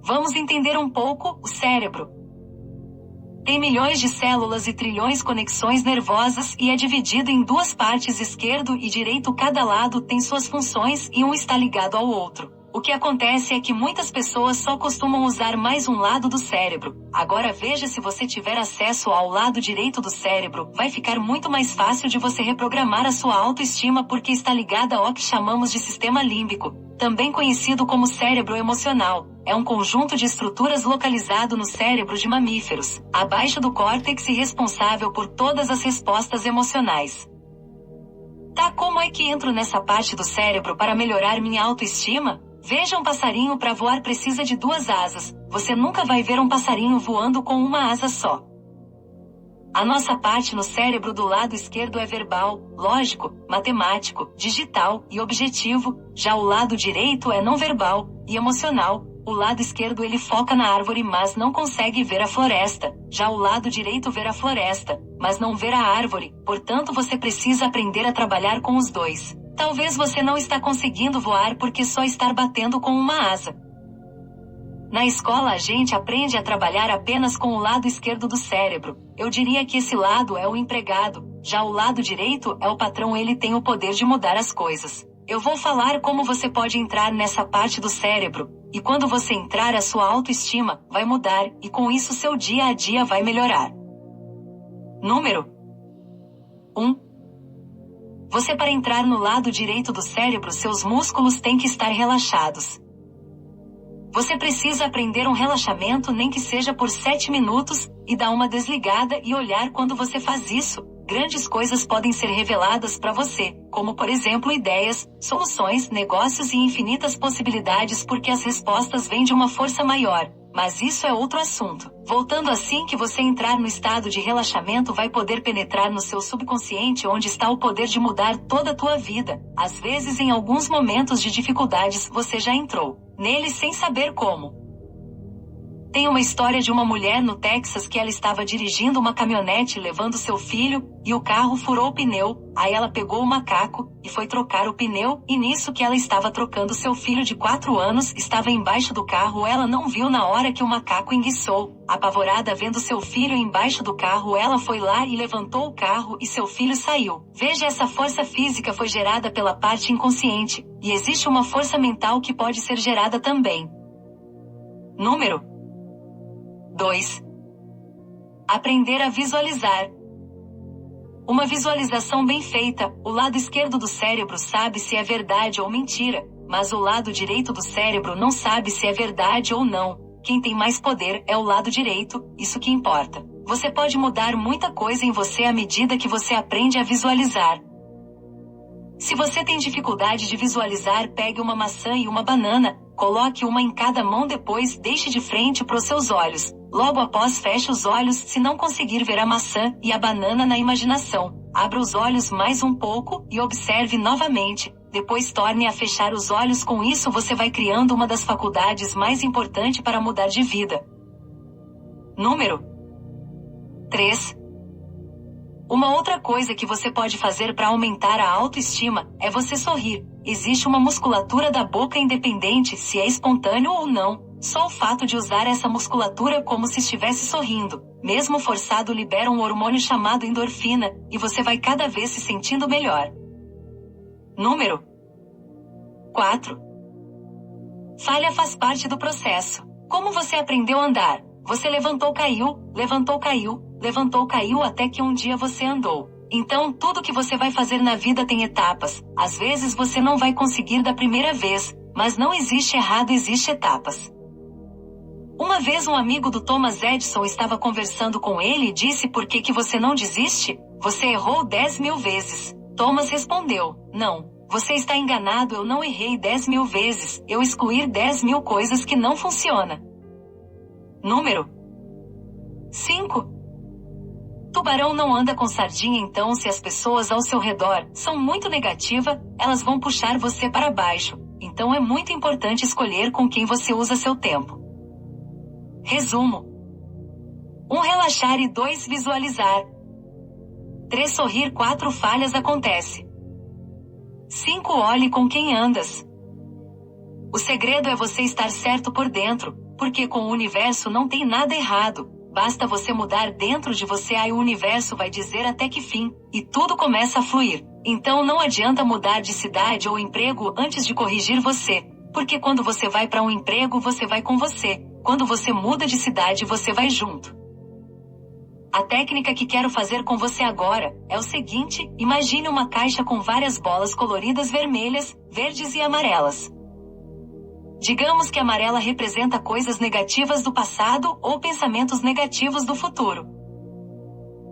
Vamos entender um pouco. O cérebro tem milhões de células e trilhões de conexões nervosas e é dividido em duas partes, esquerdo e direito. Cada lado tem suas funções e um está ligado ao outro. O que acontece é que muitas pessoas só costumam usar mais um lado do cérebro. Agora veja, se você tiver acesso ao lado direito do cérebro, vai ficar muito mais fácil de você reprogramar a sua autoestima porque está ligada ao que chamamos de sistema límbico, também conhecido como cérebro emocional. É um conjunto de estruturas localizado no cérebro de mamíferos, abaixo do córtex e responsável por todas as respostas emocionais. Tá, como é que entro nessa parte do cérebro para melhorar minha autoestima? Veja, um passarinho para voar precisa de duas asas. Você nunca vai ver um passarinho voando com uma asa só. A nossa parte no cérebro do lado esquerdo é verbal, lógico, matemático, digital e objetivo. Já o lado direito é não verbal e emocional. O lado esquerdo ele foca na árvore, mas não consegue ver a floresta. Já o lado direito vê a floresta, mas não vê a árvore. Portanto, você precisa aprender a trabalhar com os dois. Talvez você não está conseguindo voar porque só está batendo com uma asa. Na escola a gente aprende a trabalhar apenas com o lado esquerdo do cérebro. Eu diria que esse lado é o empregado, já o lado direito é o patrão, ele tem o poder de mudar as coisas. Eu vou falar como você pode entrar nessa parte do cérebro, e quando você entrar, a sua autoestima vai mudar, e com isso seu dia a dia vai melhorar. Número 1. Você, para entrar no lado direito do cérebro, seus músculos têm que estar relaxados. Você precisa aprender um relaxamento, nem que seja por 7 minutos, e dar uma desligada e olhar. Quando você faz isso, grandes coisas podem ser reveladas para você, como por exemplo ideias, soluções, negócios e infinitas possibilidades, porque as respostas vêm de uma força maior. Mas isso é outro assunto. Voltando, assim que você entrar no estado de relaxamento, vai poder penetrar no seu subconsciente, onde está o poder de mudar toda a tua vida. Às vezes, em alguns momentos de dificuldades, você já entrou nele sem saber como. Tem uma história de uma mulher no Texas que ela estava dirigindo uma caminhonete levando seu filho, e o carro furou o pneu. Aí ela pegou o macaco e foi trocar o pneu, e nisso que ela estava trocando, seu filho de 4 anos estava embaixo do carro. Ela não viu na hora que o macaco enguiçou. Apavorada vendo seu filho embaixo do carro, ela foi lá e levantou o carro e seu filho saiu. Veja, essa força física foi gerada pela parte inconsciente, e existe uma força mental que pode ser gerada também. Número 2. Aprender a visualizar. Uma visualização bem feita, o lado esquerdo do cérebro sabe se é verdade ou mentira, mas o lado direito do cérebro não sabe se é verdade ou não. Quem tem mais poder é o lado direito, isso que importa. Você pode mudar muita coisa em você à medida que você aprende a visualizar. Se você tem dificuldade de visualizar, pegue uma maçã e uma banana, coloque uma em cada mão, depois deixe de frente para os seus olhos. Logo após, feche os olhos se não conseguir ver a maçã e a banana na imaginação. Abra os olhos mais um pouco e observe novamente. Depois torne a fechar os olhos. Com isso você vai criando uma das faculdades mais importantes para mudar de vida. Número 3. Uma outra coisa que você pode fazer para aumentar a autoestima é você sorrir. Existe uma musculatura da boca independente se é espontâneo ou não. Só o fato de usar essa musculatura como se estivesse sorrindo, mesmo forçado, libera um hormônio chamado endorfina, e você vai cada vez se sentindo melhor. Número 4. Falha faz parte do processo. Como você aprendeu a andar? Você levantou, caiu, levantou, caiu, levantou, caiu até que um dia você andou. Então, tudo que você vai fazer na vida tem etapas. Às vezes você não vai conseguir da primeira vez, mas não existe errado, existe etapas. Uma vez um amigo do Thomas Edison estava conversando com ele e disse: por que você não desiste? Você errou 10.000 vezes. Thomas respondeu: não, você está enganado, eu não errei 10.000 vezes, eu excluí 10.000 coisas que não funcionam. Número 5. Tubarão não anda com sardinha. Então, se as pessoas ao seu redor são muito negativas, elas vão puxar você para baixo. Então é muito importante escolher com quem você usa seu tempo. Resumo: 1. Relaxar, e 2. Visualizar. 3. Sorrir. 4. Falhas acontece. 5. Olhe com quem andas. O segredo é você estar certo por dentro, porque com o universo não tem nada errado. Basta você mudar dentro de você, aí o universo vai dizer até que fim, e tudo começa a fluir. Então não adianta mudar de cidade ou emprego antes de corrigir você, porque quando você vai para um emprego, você vai com você. Quando você muda de cidade, você vai junto. A técnica que quero fazer com você agora é o seguinte: imagine uma caixa com várias bolas coloridas vermelhas, verdes e amarelas. Digamos que a amarela representa coisas negativas do passado ou pensamentos negativos do futuro.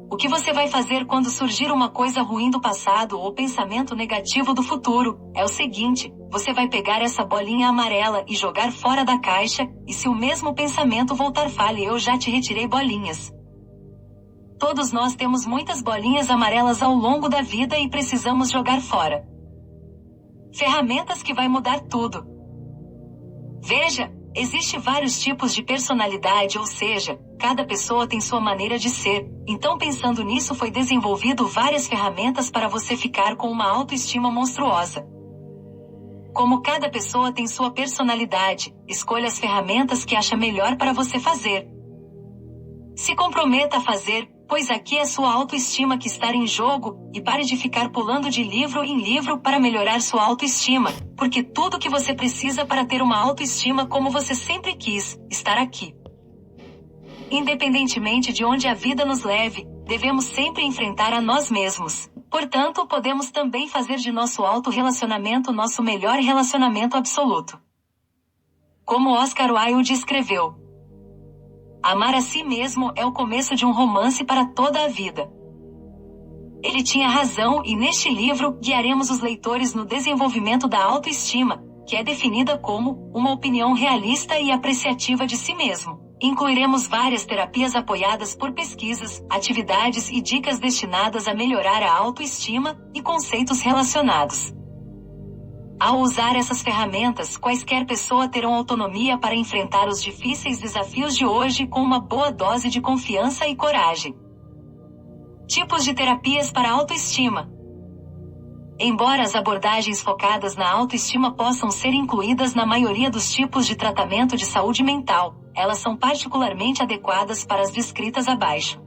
O que você vai fazer quando surgir uma coisa ruim do passado ou pensamento negativo do futuro é o seguinte: você vai pegar essa bolinha amarela e jogar fora da caixa, e se o mesmo pensamento voltar, fale: eu já te retirei bolinhas. Todos nós temos muitas bolinhas amarelas ao longo da vida e precisamos jogar fora. Ferramentas que vai mudar tudo. Veja, existe vários tipos de personalidade, ou seja, cada pessoa tem sua maneira de ser. Então, pensando nisso, foi desenvolvido várias ferramentas para você ficar com uma autoestima monstruosa. Como cada pessoa tem sua personalidade, escolha as ferramentas que acha melhor para você fazer. Se comprometa a fazer, pois aqui é sua autoestima que está em jogo, e pare de ficar pulando de livro em livro para melhorar sua autoestima, porque tudo que você precisa para ter uma autoestima como você sempre quis, estar aqui. Independentemente de onde a vida nos leve, devemos sempre enfrentar a nós mesmos. Portanto, podemos também fazer de nosso auto-relacionamento nosso melhor relacionamento absoluto. Como Oscar Wilde escreveu: amar a si mesmo é o começo de um romance para toda a vida. Ele tinha razão, e neste livro guiaremos os leitores no desenvolvimento da autoestima, que é definida como uma opinião realista e apreciativa de si mesmo. Incluiremos várias terapias apoiadas por pesquisas, atividades e dicas destinadas a melhorar a autoestima e conceitos relacionados. Ao usar essas ferramentas, quaisquer pessoa terão autonomia para enfrentar os difíceis desafios de hoje com uma boa dose de confiança e coragem. Tipos de terapias para autoestima. Embora as abordagens focadas na autoestima possam ser incluídas na maioria dos tipos de tratamento de saúde mental, elas são particularmente adequadas para as descritas abaixo.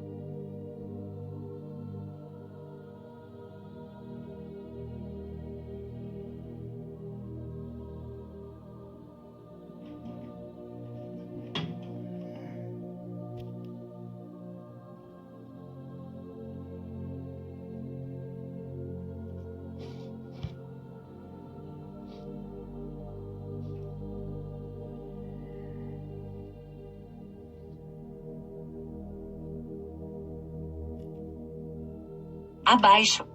Abaixo.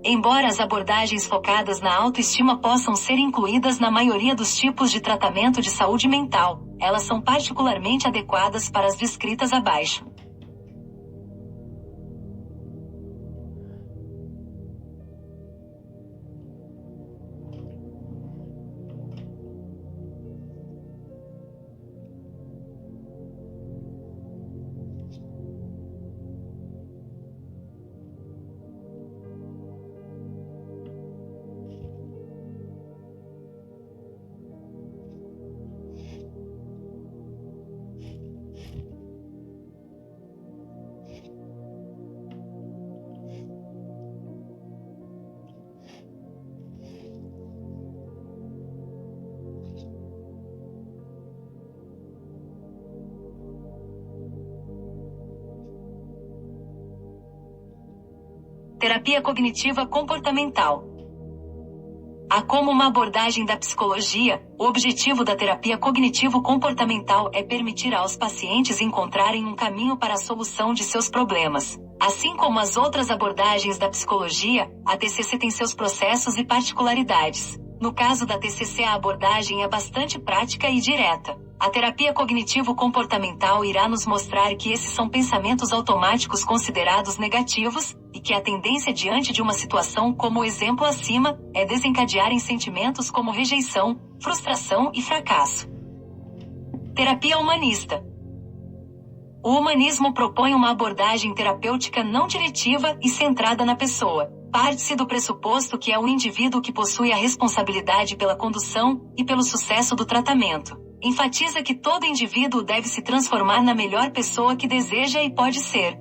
Embora as abordagens focadas na autoestima possam ser incluídas na maioria dos tipos de tratamento de saúde mental, elas são particularmente adequadas para as descritas abaixo. Terapia cognitiva comportamental. Como uma abordagem da psicologia, o objetivo da terapia cognitivo-comportamental é permitir aos pacientes encontrarem um caminho para a solução de seus problemas. Assim como as outras abordagens da psicologia, a TCC tem seus processos e particularidades. No caso da TCC, a abordagem é bastante prática e direta. A terapia cognitivo-comportamental irá nos mostrar que esses são pensamentos automáticos considerados negativos, e que a tendência diante de uma situação como o exemplo acima, é desencadear em sentimentos como rejeição, frustração e fracasso. Terapia humanista. O humanismo propõe uma abordagem terapêutica não diretiva e centrada na pessoa. Parte-se do pressuposto que é o indivíduo que possui a responsabilidade pela condução e pelo sucesso do tratamento. Enfatiza que todo indivíduo deve se transformar na melhor pessoa que deseja e pode ser.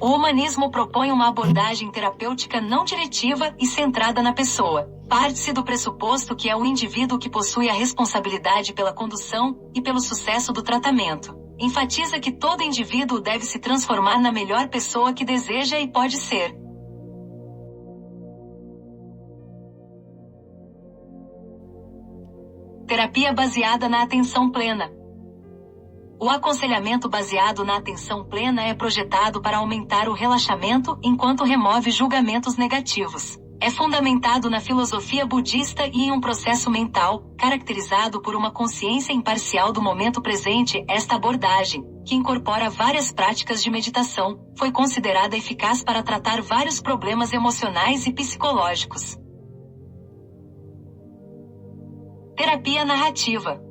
O humanismo propõe uma abordagem terapêutica não diretiva e centrada na pessoa. Parte-se do pressuposto que é o indivíduo que possui a responsabilidade pela condução e pelo sucesso do tratamento. Enfatiza que todo indivíduo deve se transformar na melhor pessoa que deseja e pode ser. Terapia baseada na atenção plena. O aconselhamento baseado na atenção plena é projetado para aumentar o relaxamento enquanto remove julgamentos negativos. É fundamentado na filosofia budista e em um processo mental, caracterizado por uma consciência imparcial do momento presente. Esta abordagem, que incorpora várias práticas de meditação, foi considerada eficaz para tratar vários problemas emocionais e psicológicos. Terapia narrativa.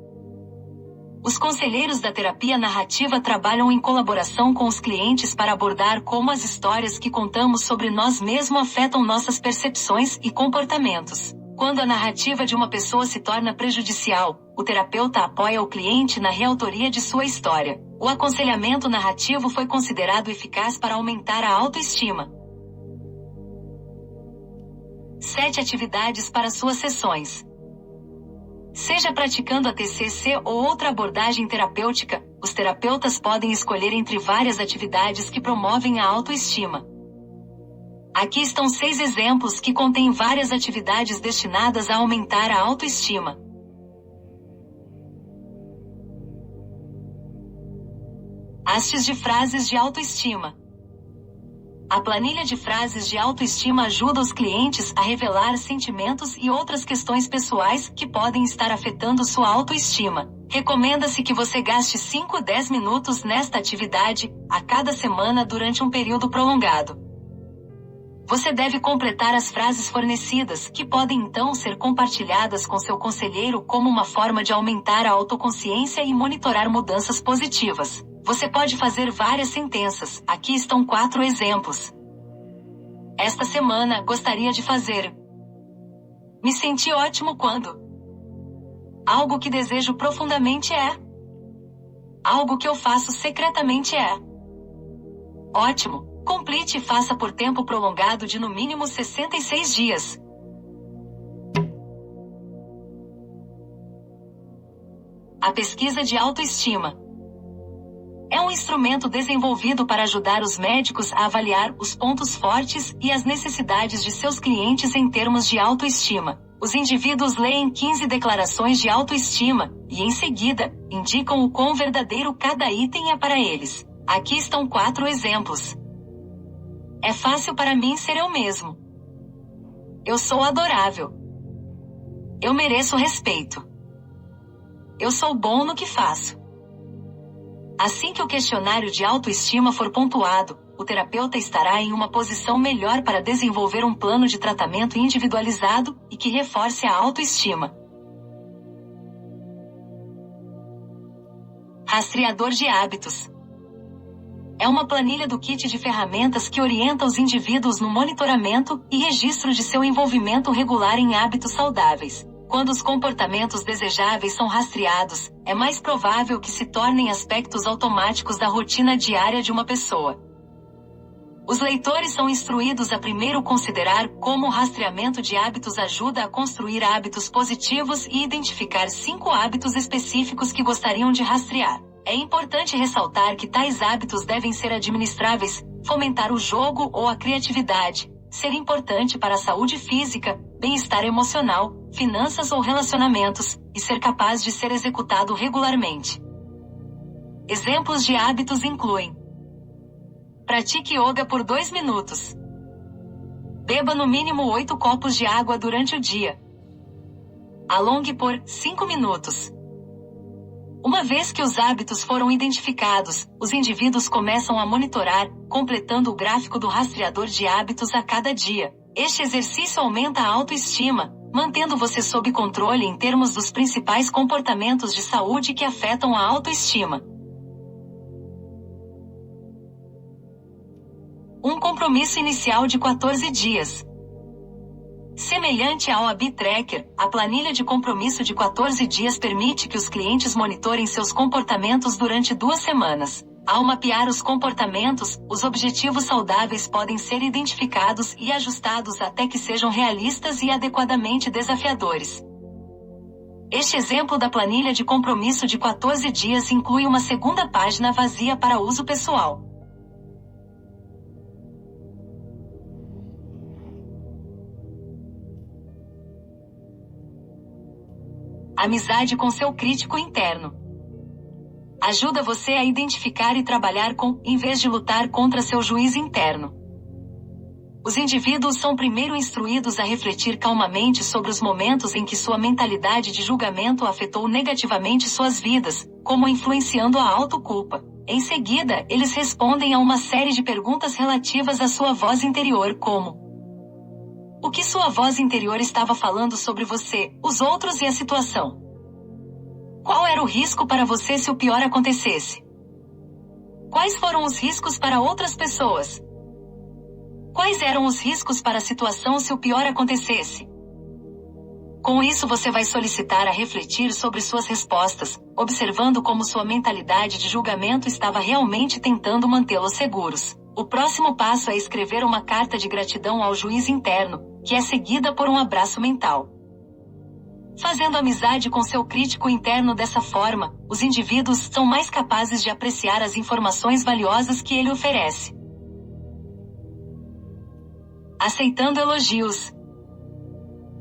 Os conselheiros da terapia narrativa trabalham em colaboração com os clientes para abordar como as histórias que contamos sobre nós mesmos afetam nossas percepções e comportamentos. Quando a narrativa de uma pessoa se torna prejudicial, o terapeuta apoia o cliente na reautoria de sua história. O aconselhamento narrativo foi considerado eficaz para aumentar a autoestima. 7 atividades para suas sessões. Seja praticando a TCC ou outra abordagem terapêutica, os terapeutas podem escolher entre várias atividades que promovem a autoestima. Aqui estão 6 exemplos que contêm várias atividades destinadas a aumentar a autoestima. Hastes de frases de autoestima. A planilha de frases de autoestima ajuda os clientes a revelar sentimentos e outras questões pessoais que podem estar afetando sua autoestima. Recomenda-se que você gaste 5 a 10 minutos nesta atividade, a cada semana durante um período prolongado. Você deve completar as frases fornecidas, que podem então ser compartilhadas com seu conselheiro como uma forma de aumentar a autoconsciência e monitorar mudanças positivas. Você pode fazer várias sentenças. Aqui estão 4 exemplos. Esta semana, gostaria de fazer. Me senti ótimo quando. Algo que desejo profundamente é. Algo que eu faço secretamente é. Ótimo. Complete e faça por tempo prolongado de no mínimo 66 dias. A pesquisa de autoestima. É um instrumento desenvolvido para ajudar os médicos a avaliar os pontos fortes e as necessidades de seus clientes em termos de autoestima. Os indivíduos leem 15 declarações de autoestima, e em seguida, indicam o quão verdadeiro cada item é para eles. Aqui estão 4 exemplos. É fácil para mim ser eu mesmo. Eu sou adorável. Eu mereço respeito. Eu sou bom no que faço. Assim que o questionário de autoestima for pontuado, o terapeuta estará em uma posição melhor para desenvolver um plano de tratamento individualizado e que reforce a autoestima. Rastreador de hábitos. É uma planilha do kit de ferramentas que orienta os indivíduos no monitoramento e registro de seu envolvimento regular em hábitos saudáveis. Quando os comportamentos desejáveis são rastreados, é mais provável que se tornem aspectos automáticos da rotina diária de uma pessoa. Os leitores são instruídos a primeiro considerar como o rastreamento de hábitos ajuda a construir hábitos positivos e identificar 5 hábitos específicos que gostariam de rastrear. É importante ressaltar que tais hábitos devem ser administráveis, fomentar o jogo ou a criatividade, ser importante para a saúde física, bem-estar emocional, finanças ou relacionamentos, e ser capaz de ser executado regularmente. Exemplos de hábitos incluem: pratique yoga por 2 minutos. Beba no mínimo 8 copos de água durante o dia. Alongue por 5 minutos. Uma vez que os hábitos foram identificados, os indivíduos começam a monitorar, completando o gráfico do rastreador de hábitos a cada dia. Este exercício aumenta a autoestima, mantendo você sob controle em termos dos principais comportamentos de saúde que afetam a autoestima. Um compromisso inicial de 14 dias. Semelhante ao Habit Tracker, a planilha de compromisso de 14 dias permite que os clientes monitorem seus comportamentos durante 2 semanas. Ao mapear os comportamentos, os objetivos saudáveis podem ser identificados e ajustados até que sejam realistas e adequadamente desafiadores. Este exemplo da planilha de compromisso de 14 dias inclui uma segunda página vazia para uso pessoal. Amizade com seu crítico interno. Ajuda você a identificar e trabalhar com, em vez de lutar contra seu juiz interno. Os indivíduos são primeiro instruídos a refletir calmamente sobre os momentos em que sua mentalidade de julgamento afetou negativamente suas vidas, como influenciando a autoculpa. Em seguida, eles respondem a uma série de perguntas relativas à sua voz interior, como: o que sua voz interior estava falando sobre você, os outros e a situação? Qual era o risco para você se o pior acontecesse? Quais foram os riscos para outras pessoas? Quais eram os riscos para a situação se o pior acontecesse? Com isso você vai solicitar a refletir sobre suas respostas, observando como sua mentalidade de julgamento estava realmente tentando mantê-los seguros. O próximo passo é escrever uma carta de gratidão ao juiz interno, que é seguida por um abraço mental. Fazendo amizade com seu crítico interno dessa forma, os indivíduos são mais capazes de apreciar as informações valiosas que ele oferece. Aceitando elogios.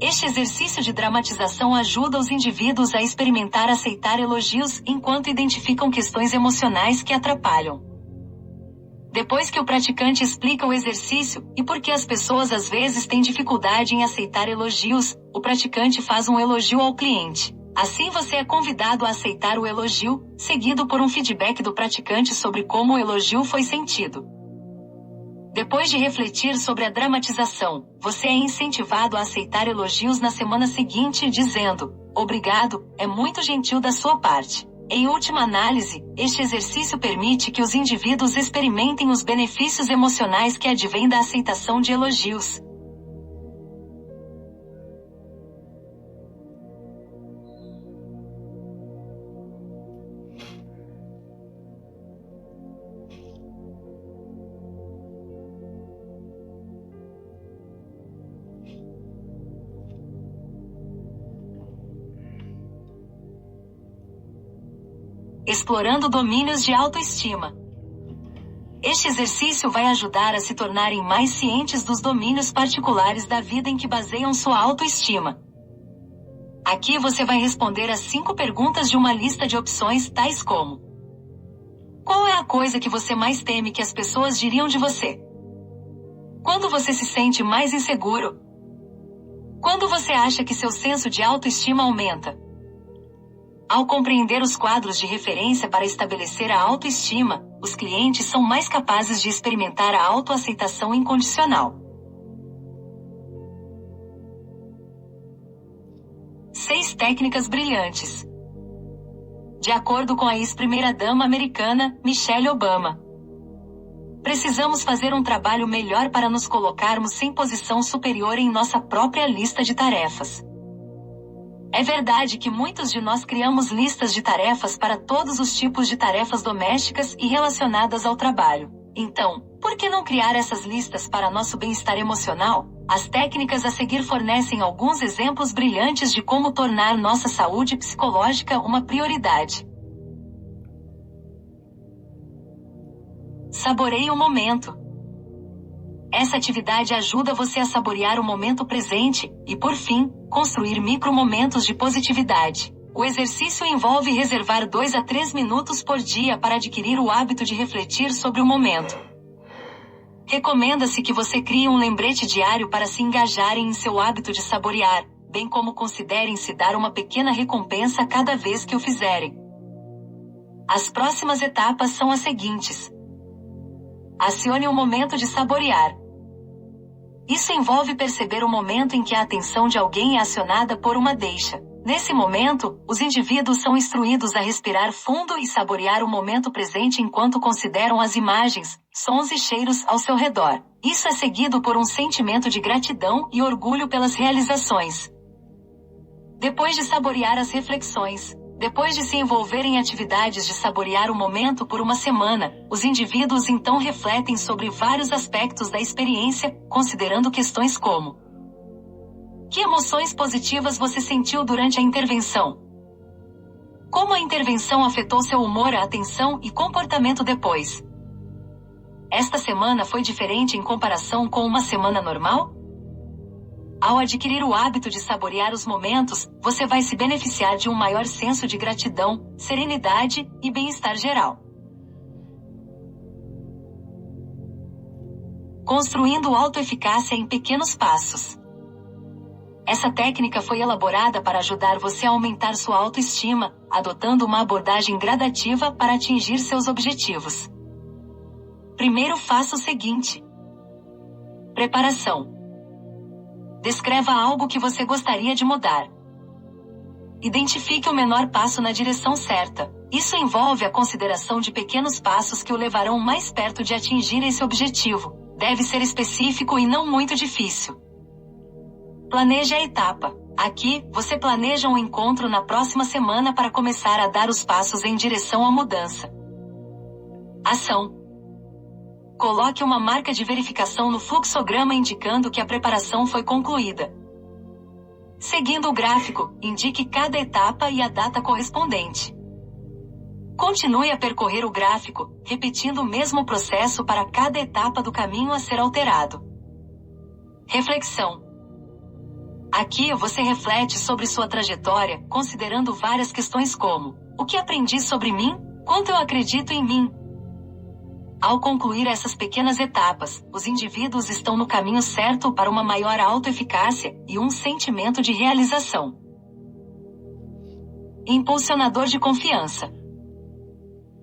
Este exercício de dramatização ajuda os indivíduos a experimentar aceitar elogios enquanto identificam questões emocionais que atrapalham. Depois que o praticante explica o exercício, e por que as pessoas às vezes têm dificuldade em aceitar elogios, o praticante faz um elogio ao cliente. Assim você é convidado a aceitar o elogio, seguido por um feedback do praticante sobre como o elogio foi sentido. Depois de refletir sobre a dramatização, você é incentivado a aceitar elogios na semana seguinte, dizendo: obrigado, é muito gentil da sua parte. Em última análise, este exercício permite que os indivíduos experimentem os benefícios emocionais que advêm da aceitação de elogios. Explorando domínios de autoestima. Este exercício vai ajudar a se tornarem mais cientes dos domínios particulares da vida em que baseiam sua autoestima. Aqui você vai responder às 5 perguntas de uma lista de opções tais como: Qual é a coisa que você mais teme que as pessoas diriam de você? Quando você se sente mais inseguro? Quando você acha que seu senso de autoestima aumenta? Ao compreender os quadros de referência para estabelecer a autoestima, os clientes são mais capazes de experimentar a autoaceitação incondicional. 6 técnicas brilhantes. De acordo com a ex-primeira-dama americana, Michelle Obama, precisamos fazer um trabalho melhor para nos colocarmos sem posição superior em nossa própria lista de tarefas. É verdade que muitos de nós criamos listas de tarefas para todos os tipos de tarefas domésticas e relacionadas ao trabalho. Então, por que não criar essas listas para nosso bem-estar emocional? As técnicas a seguir fornecem alguns exemplos brilhantes de como tornar nossa saúde psicológica uma prioridade. Saboreie o momento. Essa atividade ajuda você a saborear o momento presente e, por fim, construir micromomentos de positividade. O exercício envolve reservar 2 a 3 minutos por dia para adquirir o hábito de refletir sobre o momento. Recomenda-se que você crie um lembrete diário para se engajarem em seu hábito de saborear, bem como considerem se dar uma pequena recompensa cada vez que o fizerem. As próximas etapas são as seguintes. Acione o momento de saborear. Isso envolve perceber o momento em que a atenção de alguém é acionada por uma deixa. Nesse momento, os indivíduos são instruídos a respirar fundo e saborear o momento presente enquanto consideram as imagens, sons e cheiros ao seu redor. Isso é seguido por um sentimento de gratidão e orgulho pelas realizações. Depois de saborear as reflexões, depois de se envolver em atividades de saborear o momento por uma semana, os indivíduos então refletem sobre vários aspectos da experiência, considerando questões como: que emoções positivas você sentiu durante a intervenção? Como a intervenção afetou seu humor, atenção e comportamento depois? Esta semana foi diferente em comparação com uma semana normal? Ao adquirir o hábito de saborear os momentos, você vai se beneficiar de um maior senso de gratidão, serenidade e bem-estar geral. Construindo autoeficácia em pequenos passos. Essa técnica foi elaborada para ajudar você a aumentar sua autoestima, adotando uma abordagem gradativa para atingir seus objetivos. Primeiro, faça o seguinte. Preparação. Descreva algo que você gostaria de mudar. Identifique o menor passo na direção certa. Isso envolve a consideração de pequenos passos que o levarão mais perto de atingir esse objetivo. Deve ser específico e não muito difícil. Planeje a etapa. Aqui, você planeja um encontro na próxima semana para começar a dar os passos em direção à mudança. Ação. Coloque uma marca de verificação no fluxograma indicando que a preparação foi concluída. Seguindo o gráfico, indique cada etapa e a data correspondente. Continue a percorrer o gráfico, repetindo o mesmo processo para cada etapa do caminho a ser alterado. Reflexão. Aqui você reflete sobre sua trajetória, considerando várias questões como: o que aprendi sobre mim? Quanto eu acredito em mim? Ao concluir essas pequenas etapas, os indivíduos estão no caminho certo para uma maior autoeficácia e um sentimento de realização. Impulsionador de confiança.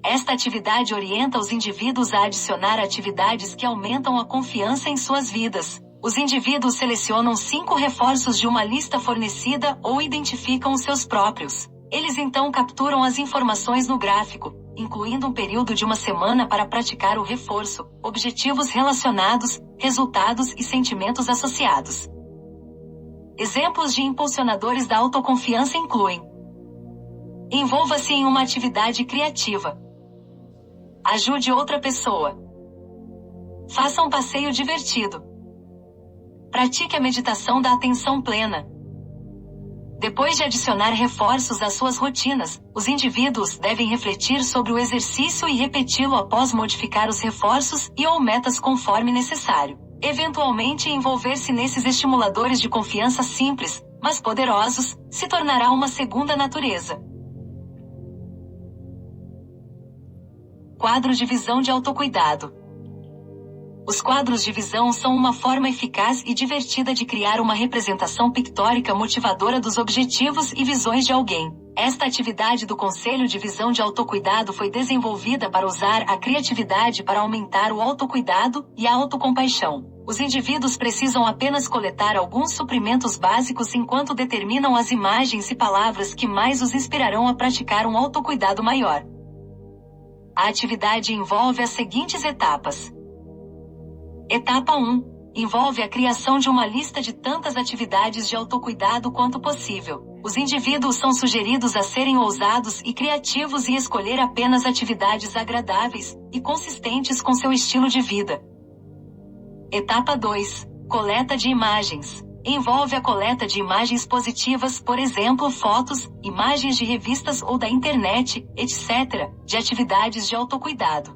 Esta atividade orienta os indivíduos a adicionar atividades que aumentam a confiança em suas vidas. Os indivíduos selecionam 5 reforços de uma lista fornecida ou identificam os seus próprios. Eles então capturam as informações no gráfico, incluindo um período de uma semana para praticar o reforço, objetivos relacionados, resultados e sentimentos associados. Exemplos de impulsionadores da autoconfiança incluem: envolva-se em uma atividade criativa. Ajude outra pessoa. Faça um passeio divertido. Pratique a meditação da atenção plena. Depois de adicionar reforços às suas rotinas, os indivíduos devem refletir sobre o exercício e repeti-lo após modificar os reforços e ou metas conforme necessário. Eventualmente, envolver-se nesses estimuladores de confiança simples, mas poderosos, se tornará uma segunda natureza. Quadro de visão de autocuidado. Os quadros de visão são uma forma eficaz e divertida de criar uma representação pictórica motivadora dos objetivos e visões de alguém. Esta atividade do Conselho de Visão de Autocuidado foi desenvolvida para usar a criatividade para aumentar o autocuidado e a autocompaixão. Os indivíduos precisam apenas coletar alguns suprimentos básicos enquanto determinam as imagens e palavras que mais os inspirarão a praticar um autocuidado maior. A atividade envolve as seguintes etapas. Etapa 1. Envolve a criação de uma lista de tantas atividades de autocuidado quanto possível. Os indivíduos são sugeridos a serem ousados e criativos e escolher apenas atividades agradáveis e consistentes com seu estilo de vida. Etapa 2. Coleta de imagens. Envolve a coleta de imagens positivas, por exemplo, fotos, imagens de revistas ou da internet, etc., de atividades de autocuidado.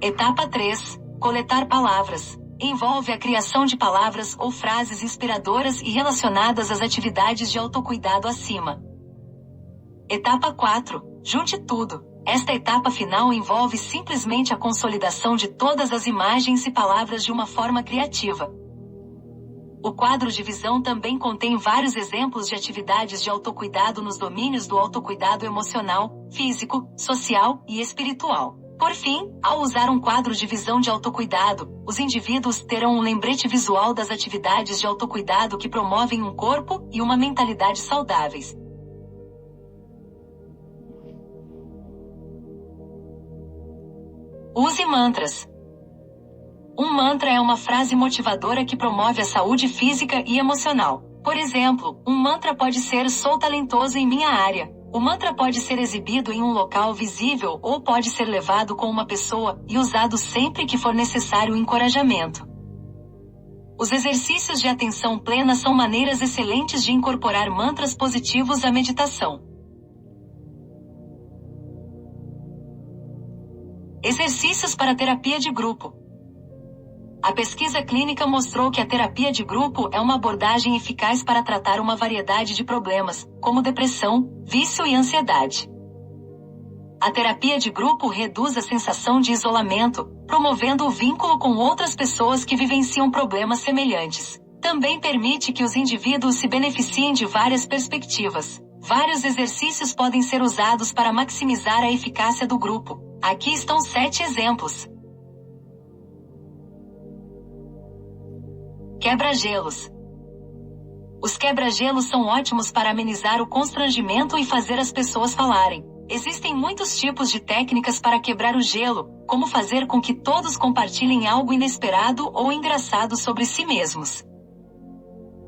Etapa 3. Coletar palavras. Envolve a criação de palavras ou frases inspiradoras e relacionadas às atividades de autocuidado acima. Etapa 4. Junte tudo. Esta etapa final envolve simplesmente a consolidação de todas as imagens e palavras de uma forma criativa. O quadro de visão também contém vários exemplos de atividades de autocuidado nos domínios do autocuidado emocional, físico, social e espiritual. Por fim, ao usar um quadro de visão de autocuidado, os indivíduos terão um lembrete visual das atividades de autocuidado que promovem um corpo e uma mentalidade saudáveis. Use mantras. Um mantra é uma frase motivadora que promove a saúde física e emocional. Por exemplo, um mantra pode ser "Sou talentoso em minha área". O mantra pode ser exibido em um local visível ou pode ser levado com uma pessoa e usado sempre que for necessário encorajamento. Os exercícios de atenção plena são maneiras excelentes de incorporar mantras positivos à meditação. Exercícios para terapia de grupo. A pesquisa clínica mostrou que a terapia de grupo é uma abordagem eficaz para tratar uma variedade de problemas, como depressão, vício e ansiedade. A terapia de grupo reduz a sensação de isolamento, promovendo o vínculo com outras pessoas que vivenciam problemas semelhantes. Também permite que os indivíduos se beneficiem de várias perspectivas. Vários exercícios podem ser usados para maximizar a eficácia do grupo. Aqui estão 7 exemplos. Quebra-gelos. Os quebra-gelos são ótimos para amenizar o constrangimento e fazer as pessoas falarem. Existem muitos tipos de técnicas para quebrar o gelo, como fazer com que todos compartilhem algo inesperado ou engraçado sobre si mesmos.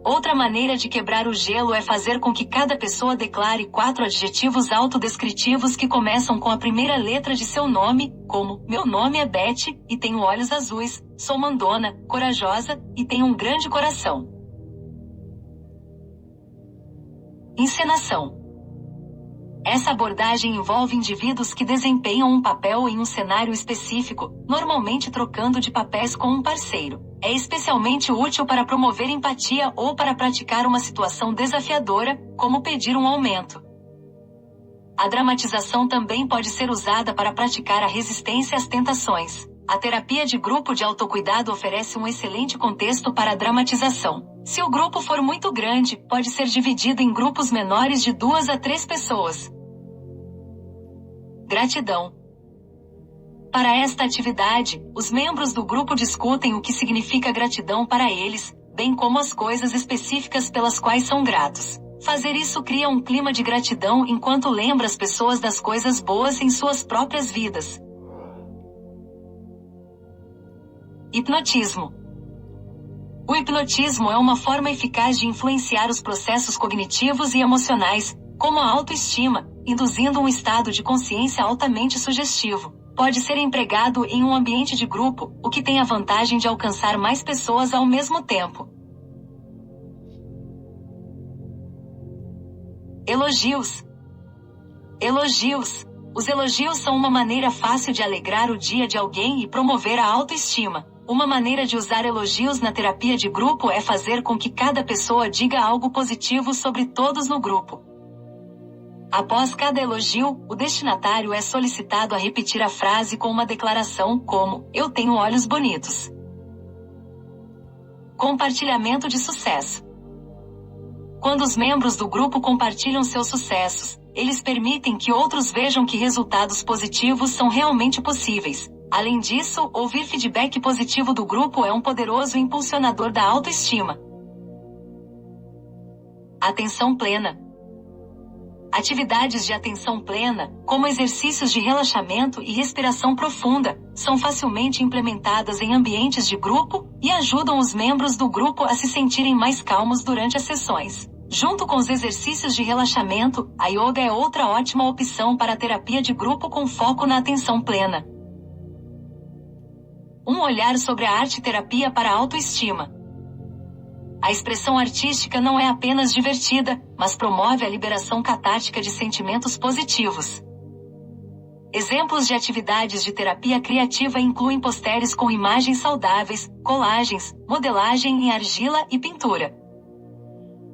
Outra maneira de quebrar o gelo é fazer com que cada pessoa declare 4 adjetivos autodescritivos que começam com a primeira letra de seu nome, como: "Meu nome é Beth, e tenho olhos azuis, sou mandona, corajosa, e tenho um grande coração." Encenação. Essa abordagem envolve indivíduos que desempenham um papel em um cenário específico, normalmente trocando de papéis com um parceiro. É especialmente útil para promover empatia ou para praticar uma situação desafiadora, como pedir um aumento. A dramatização também pode ser usada para praticar a resistência às tentações. A terapia de grupo de autocuidado oferece um excelente contexto para a dramatização. Se o grupo for muito grande, pode ser dividido em grupos menores de 2 a 3 pessoas. Gratidão. Para esta atividade, os membros do grupo discutem o que significa gratidão para eles, bem como as coisas específicas pelas quais são gratos. Fazer isso cria um clima de gratidão enquanto lembra as pessoas das coisas boas em suas próprias vidas. Hipnotismo. O hipnotismo é uma forma eficaz de influenciar os processos cognitivos e emocionais, como a autoestima, induzindo um estado de consciência altamente sugestivo. Pode ser empregado em um ambiente de grupo, o que tem a vantagem de alcançar mais pessoas ao mesmo tempo. Elogios. Elogios. Os elogios são uma maneira fácil de alegrar o dia de alguém e promover a autoestima. Uma maneira de usar elogios na terapia de grupo é fazer com que cada pessoa diga algo positivo sobre todos no grupo. Após cada elogio, o destinatário é solicitado a repetir a frase com uma declaração como: "Eu tenho olhos bonitos". Compartilhamento de sucesso. Quando os membros do grupo compartilham seus sucessos, eles permitem que outros vejam que resultados positivos são realmente possíveis. Além disso, ouvir feedback positivo do grupo é um poderoso impulsionador da autoestima. Atenção plena. Atividades de atenção plena, como exercícios de relaxamento e respiração profunda, são facilmente implementadas em ambientes de grupo e ajudam os membros do grupo a se sentirem mais calmos durante as sessões. Junto com os exercícios de relaxamento, a yoga é outra ótima opção para a terapia de grupo com foco na atenção plena. Um olhar sobre a arte-terapia para a autoestima. A expressão artística não é apenas divertida, mas promove a liberação catártica de sentimentos positivos. Exemplos de atividades de terapia criativa incluem posteres com imagens saudáveis, colagens, modelagem em argila e pintura.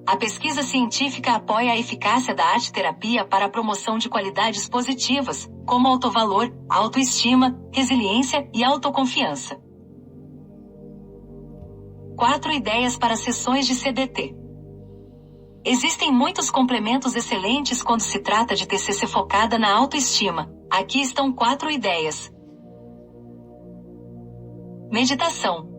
A pesquisa científica apoia a eficácia da arte-terapia para a promoção de qualidades positivas, como autovalor, autoestima, resiliência e autoconfiança. 4 ideias para sessões de CBT. Existem muitos complementos excelentes quando se trata de TCC focada na autoestima. Aqui estão 4 ideias. Meditação.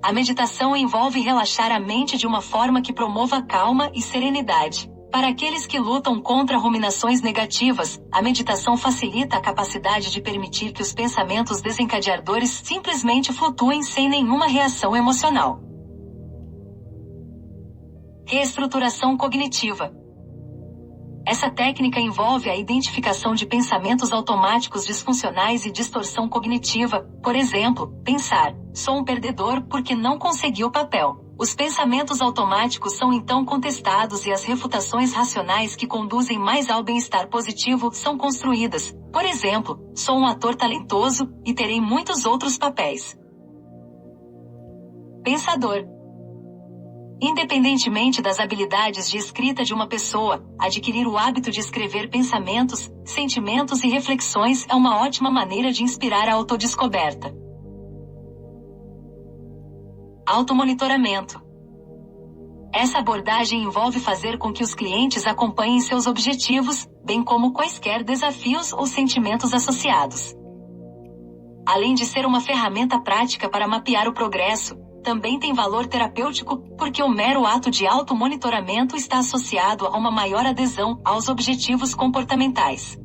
A meditação envolve relaxar a mente de uma forma que promova calma e serenidade. Para aqueles que lutam contra ruminações negativas, a meditação facilita a capacidade de permitir que os pensamentos desencadeadores simplesmente flutuem sem nenhuma reação emocional. Reestruturação cognitiva. Essa técnica envolve a identificação de pensamentos automáticos disfuncionais e distorção cognitiva. Por exemplo, pensar: "Sou um perdedor porque não consegui o papel". Os pensamentos automáticos são então contestados e as refutações racionais que conduzem mais ao bem-estar positivo são construídas. Por exemplo, "Sou um ator talentoso e terei muitos outros papéis". Pensador. Independentemente das habilidades de escrita de uma pessoa, adquirir o hábito de escrever pensamentos, sentimentos e reflexões é uma ótima maneira de inspirar a autodescoberta. Automonitoramento. Essa abordagem envolve fazer com que os clientes acompanhem seus objetivos, bem como quaisquer desafios ou sentimentos associados. Além de ser uma ferramenta prática para mapear o progresso, também tem valor terapêutico, porque o mero ato de automonitoramento está associado a uma maior adesão aos objetivos comportamentais.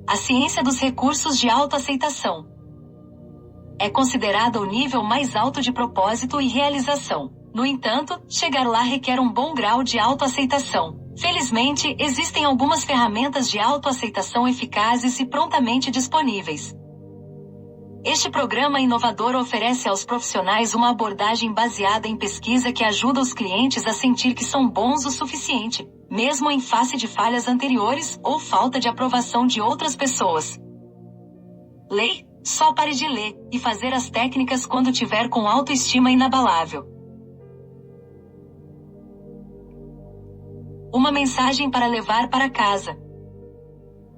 A ciência dos recursos de autoaceitação. É considerada o nível mais alto de propósito e realização. No entanto, chegar lá requer um bom grau de autoaceitação. Felizmente, existem algumas ferramentas de autoaceitação eficazes e prontamente disponíveis. Este programa inovador oferece aos profissionais uma abordagem baseada em pesquisa que ajuda os clientes a sentir que são bons o suficiente, mesmo em face de falhas anteriores ou falta de aprovação de outras pessoas. Leia, só pare de ler, e fazer as técnicas quando tiver com autoestima inabalável. Uma mensagem para levar para casa.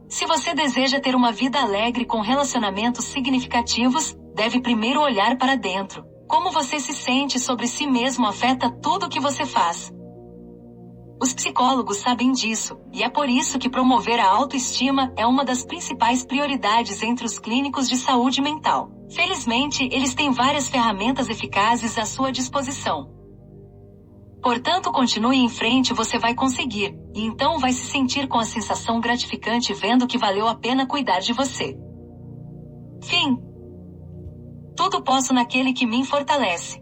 Se você deseja ter uma vida alegre com relacionamentos significativos, deve primeiro olhar para dentro. Como você se sente sobre si mesmo afeta tudo o que você faz. Os psicólogos sabem disso, e é por isso que promover a autoestima é uma das principais prioridades entre os clínicos de saúde mental. Felizmente, eles têm várias ferramentas eficazes à sua disposição. Portanto, continue em frente, você vai conseguir, e então vai se sentir com a sensação gratificante vendo que valeu a pena cuidar de você. Fim. Tudo posso naquele que me fortalece.